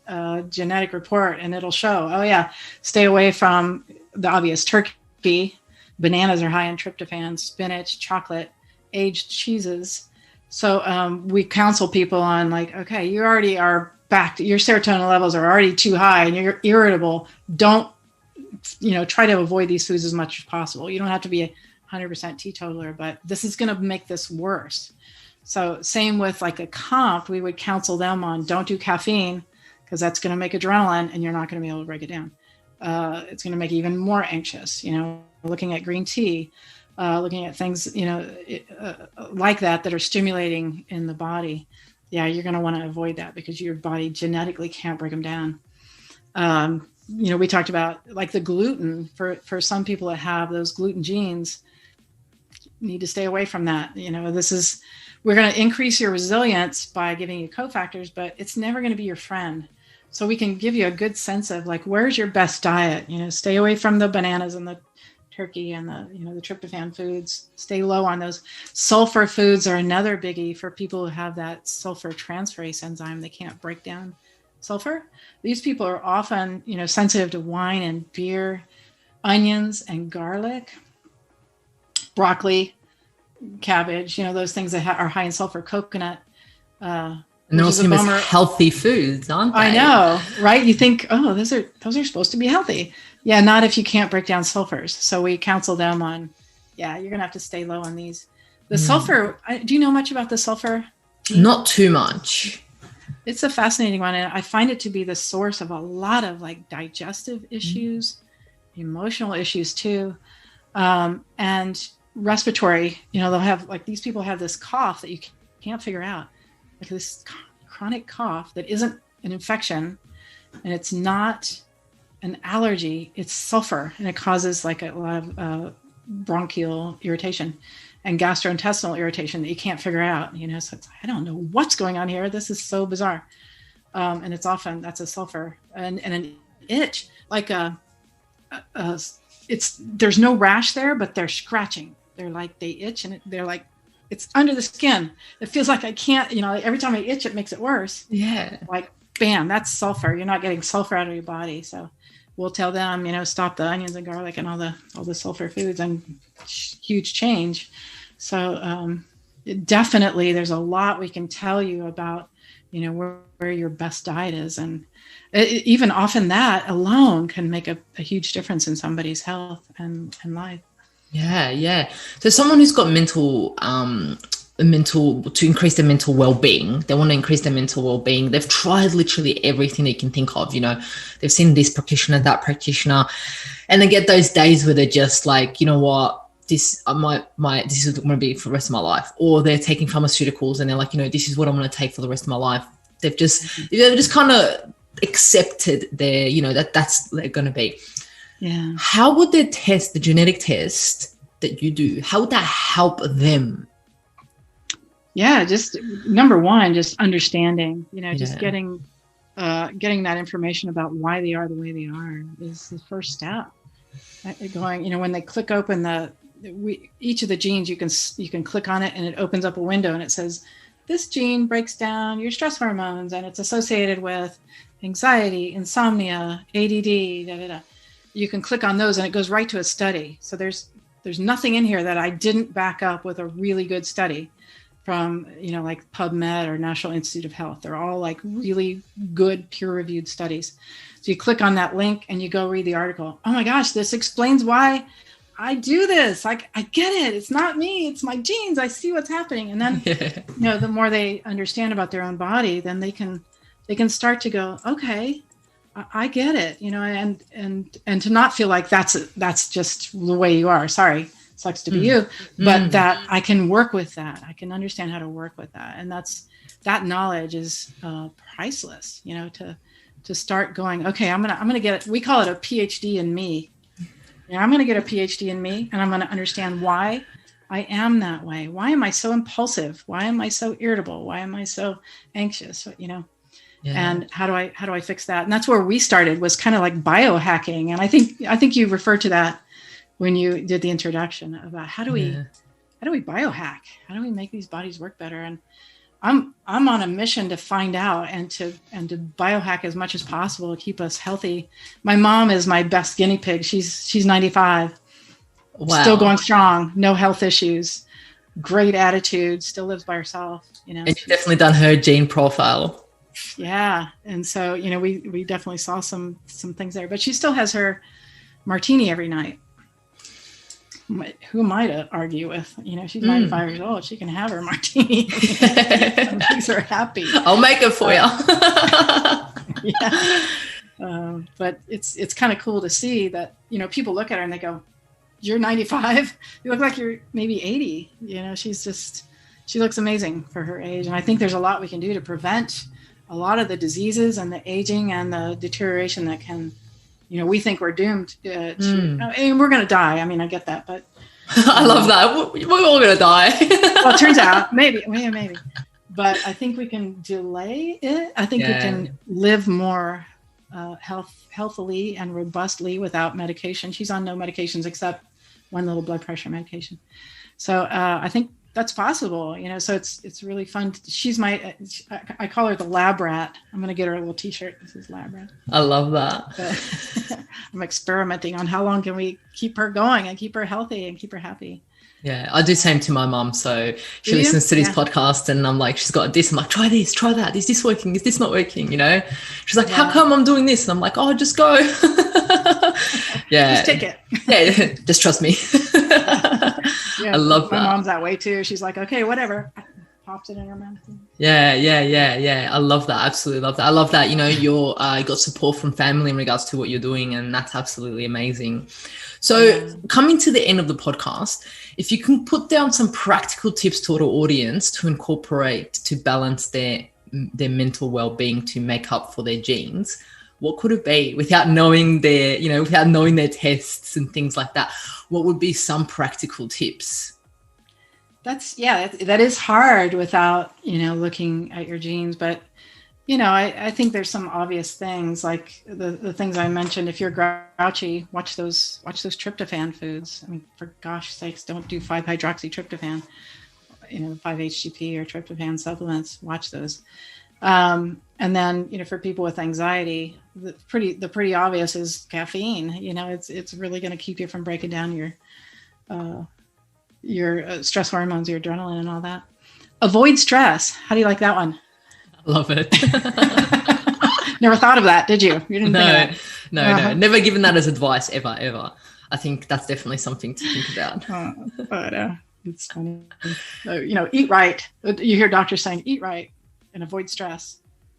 genetic report and it'll show, oh yeah, stay away from the obvious turkey. Bananas are high in tryptophan, spinach, chocolate, aged cheeses. So we counsel people on like, okay, you already are back to your serotonin levels are already too high and you're irritable. Don't, try to avoid these foods as much as possible. You don't have to be 100% teetotaler, but this is going to make this worse. So same with like a COMT, we would counsel them on don't do caffeine because that's going to make adrenaline and you're not going to be able to break it down. It's going to make you even more anxious, looking at green tea, looking at things, like that are stimulating in the body. Yeah, you're going to want to avoid that because your body genetically can't break them down. We talked about like the gluten for some people that have those gluten genes need to stay away from that. We're going to increase your resilience by giving you cofactors, but it's never going to be your friend. So we can give you a good sense of like, where's your best diet? Stay away from the bananas and the turkey and the tryptophan foods. Stay low on those. Sulfur foods are another biggie for people who have that sulfur transferase enzyme. They can't break down sulfur. These people are often, sensitive to wine and beer, onions and garlic, broccoli, cabbage, those things that are high in sulfur, coconut. And those are healthy foods, aren't they? I know, right? You think, oh, those are supposed to be healthy. Yeah, not if you can't break down sulfurs. So we counsel them on, you're going to have to stay low on these. The sulfur, do you know much about the sulfur? Not too much. It's a fascinating one. And I find it to be the source of a lot of like digestive issues, emotional issues too. And respiratory, they'll have like, these people have this cough that you can't figure out, like this chronic cough that isn't an infection, and it's not an allergy, it's sulfur, and it causes like a lot of bronchial irritation and gastrointestinal irritation that you can't figure out, so it's, I don't know what's going on here. This is so bizarre. And it's often, that's a sulfur and an itch, like there's no rash there, but they're scratching. They're like, they itch and they're like, it's under the skin. It feels like I can't, every time I itch, it makes it worse. Yeah. Like, bam, that's sulfur. You're not getting sulfur out of your body. So we'll tell them, stop the onions and garlic and all the sulfur foods, and huge change. So definitely there's a lot we can tell you about, where your best diet is. And even often that alone can make a huge difference in somebody's health and life. Yeah. So someone who's got to increase their mental well-being, they want to increase their mental well-being, they've tried literally everything they can think of, they've seen this practitioner, that practitioner, and they get those days where they're just like, you know what, this this is going to be for the rest of my life. Or they're taking pharmaceuticals and they're like, this is what I'm going to take for the rest of my life. They've just kind of accepted their, that's they're going to be. Yeah. How would the genetic test that you do, how would that help them? Yeah, just number one, just understanding, just getting that information about why they are the way they are is the first step. Going, when they click open each of the genes, you can click on it and it opens up a window and it says, this gene breaks down your stress hormones and it's associated with anxiety, insomnia, ADD, You can click on those and it goes right to a study. So there's nothing in here that I didn't back up with a really good study from, like PubMed or National Institute of Health. They're all like really good peer-reviewed studies. So you click on that link and you go read the article. Oh my gosh, this explains why I do this. I get it. It's not me. It's my genes. I see what's happening. And then, the more they understand about their own body, then they can start to go, okay, I get it, and to not feel like that's just the way you are. Sorry, sucks to be you, but that I can work with that. I can understand how to work with that. And that knowledge is priceless, to start going, okay, I'm going to get it. We call it a PhD in me. I'm going to get a PhD in me, and I'm going to understand why I am that way. Why am I so impulsive? Why am I so irritable? Why am I so anxious? Yeah. And how do I fix that? And that's where we started, was kind of like biohacking. And I think you referred to that when you did the introduction about how do we biohack? How do we make these bodies work better? And I'm on a mission to find out and to biohack as much as possible to keep us healthy. My mom is my best guinea pig. She's 95. Wow. Still going strong, no health issues, great attitude, still lives by herself, And you've definitely done her gene profile. Yeah. And so, we definitely saw some things there, but she still has her martini every night. Who am I to argue with? She's 95 years old. She can have her martini. Makes her happy. I'll make it for you. Yeah. But it's kind of cool to see that, people look at her and they go, you're 95. You look like you're maybe 80. She looks amazing for her age. And I think there's a lot we can do to prevent a lot of the diseases and the aging and the deterioration that can, we think we're doomed to, and we're going to die. I mean, I get that, but I love that. We're all going to die. Well, it turns out maybe, but I think we can delay it. I think we can live more healthily and robustly without medication. She's on no medications except one little blood pressure medication. So I think that's possible, so it's really fun. She's I call her the lab rat. I'm going to get her a little t-shirt. This is lab rat. I love that. I'm experimenting on how long can we keep her going and keep her healthy and keep her happy. Yeah, I do same to my mom. So she listens to this podcast and I'm like, she's got this. I'm like, try this, try that. Is this working? Is this not working? She's like, how come I'm doing this? And I'm like, oh, just go. Just take it. Yeah, just trust me. I love that. My mom's that way too. She's like, okay, whatever. Pops it in her mouth. Yeah. I love that. Absolutely love that. I love that, you're got support from family in regards to what you're doing, and that's absolutely amazing. So coming to the end of the podcast, if you can put down some practical tips to our audience to incorporate to balance their mental well-being to make up for their genes, what could it be without knowing their tests and things like that? What would be some practical tips? That is hard without, looking at your genes. But, I think there's some obvious things like the things I mentioned. If you're grouchy, watch those tryptophan foods. I mean, for gosh sakes, don't do 5-hydroxytryptophan, 5-HTP or tryptophan supplements. Watch those. And then, for people with anxiety, the pretty obvious is caffeine. It's really going to keep you from breaking down your stress hormones, your adrenaline and all that. Avoid stress. How do you like that one? I love it. Never thought of that, did you? You didn't think of that? No. Never given that as advice ever. I think that's definitely something to think about. But it's funny. Eat right. You hear doctors saying, eat right and avoid stress.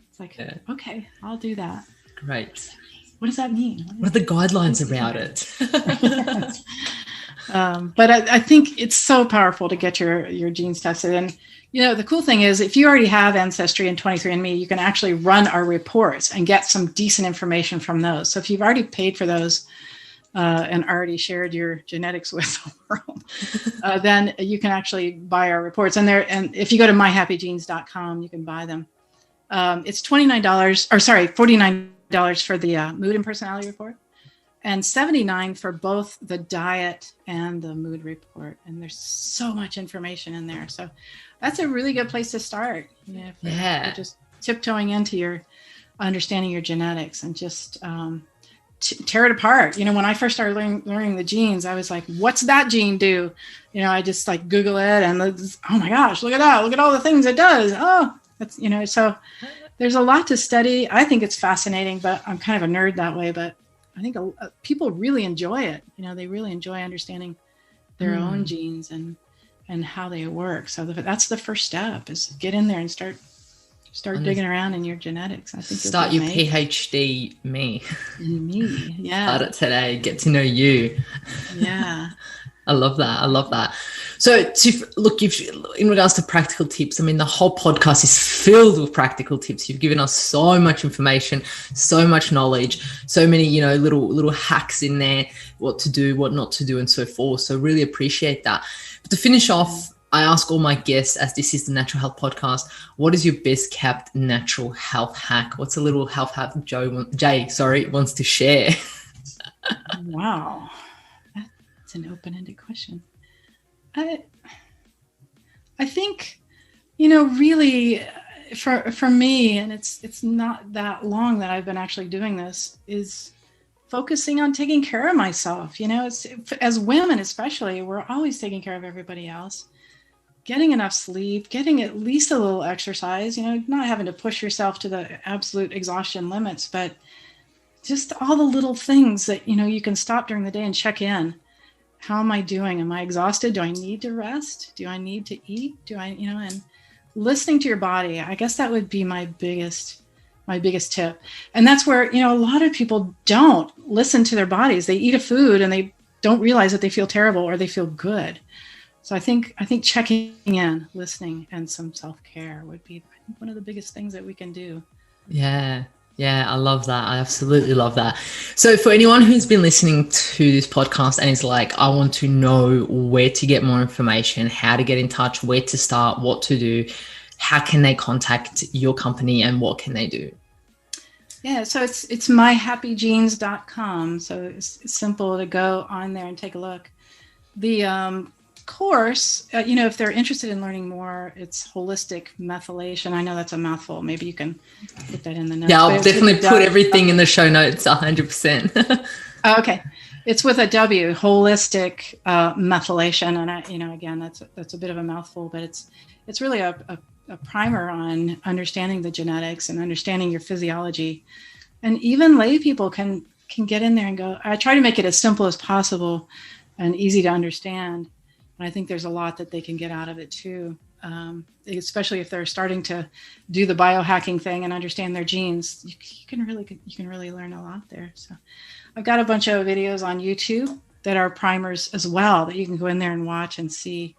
It's like, okay, I'll do that. Great. What does that mean? What are the guidelines about it? But I think it's so powerful to get your genes tested. And, the cool thing is if you already have Ancestry and 23andMe, you can actually run our reports and get some decent information from those. So if you've already paid for those and already shared your genetics with the world, then you can actually buy our reports. And if you go to myhappygenes.com, you can buy them. It's $49 for the mood and personality report, and $79 for both the diet and the mood report. And there's so much information in there. So that's a really good place to start. If you're just tiptoeing into your understanding your genetics and just tear it apart. When I first started learning the genes, I was like, what's that gene do? I just like Google it and oh my gosh, look at that. Look at all the things it does. Oh, that's, so there's a lot to study. I think it's fascinating, but I'm kind of a nerd that way. But I think people really enjoy it. They really enjoy understanding their own genes and how they work. So that's the first step, is get in there and start digging around in your genetics. I think start your PhD me. Yeah. Start it today. Get to know you. Yeah. I love that. So in regards to practical tips, I mean, the whole podcast is filled with practical tips. You've given us so much information, so much knowledge, so many, little hacks in there, what to do, what not to do, and so forth. So really appreciate that. But to finish off, I ask all my guests, as this is the Natural Health Podcast, what is your best kept natural health hack? What's a little health hack Jay wants to share? Wow. It's an open-ended question. I think, really for me, and it's not that long that I've been actually doing this, is focusing on taking care of myself. It's, as women especially, we're always taking care of everybody else. Getting enough sleep, getting at least a little exercise, not having to push yourself to the absolute exhaustion limits, but just all the little things that, you can stop during the day and check in. How am I doing? Am I exhausted? Do I need to rest? Do I need to eat? And listening to your body, I guess that would be my biggest tip. And that's where, a lot of people don't listen to their bodies. They eat a food and they don't realize that they feel terrible or they feel good. So I think checking in, listening, and some self-care would be, I think, one of the biggest things that we can do. Yeah, I love that. I absolutely love that. So for anyone who's been listening to this podcast and is like, I want to know where to get more information, how to get in touch, where to start, what to do, how can they contact your company and what can they do? Yeah, so it's myhappygenes.com. So it's simple to go on there and take a look. The course, if they're interested in learning more, it's holistic methylation. I know that's a mouthful. Maybe you can put that in the notes. Yeah, I'll definitely put everything in the show notes 100%. Okay. It's with a W, holistic methylation. And again, that's a bit of a mouthful, but it's really a primer on understanding the genetics and understanding your physiology. And even lay people can get in there and go, I try to make it as simple as possible and easy to understand. And I think there's a lot that they can get out of it too. especially if they're starting to do the biohacking thing and understand their genes, you can really learn a lot there. So I've got a bunch of videos on YouTube that are primers as well that you can go in there and watch and see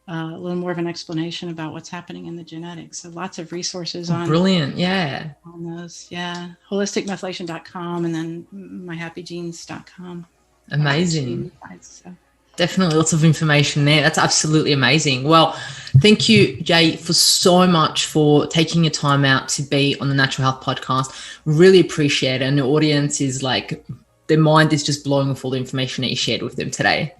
a little more of an explanation about what's happening in the genetics. So lots of resources on brilliant, yeah, on those, yeah. Holisticmethylation.com and then myhappygenes.com. Amazing. So. Definitely lots of information there. That's absolutely amazing. Well, thank you, Jay, for so much for taking your time out to be on the Natural Health Podcast. Really appreciate it. And the audience is like, their mind is just blowing with all the information that you shared with them today.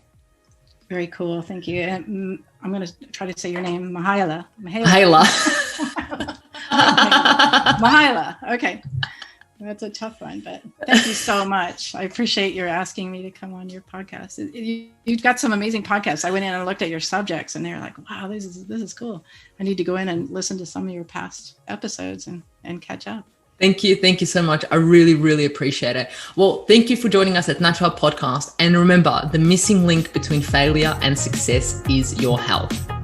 Very cool. Thank you. And I'm going to try to say your name, Mihaela. Mihaela. Okay. That's a tough one, but thank you so much. I appreciate your asking me to come on your podcast. You've got some amazing podcasts. I went in and looked at your subjects and they're like, wow, this is cool. I need to go in and listen to some of your past episodes and catch up. Thank you. Thank you so much. I really, really appreciate it. Well, thank you for joining us at Natural Podcast. And remember, the missing link between failure and success is your health.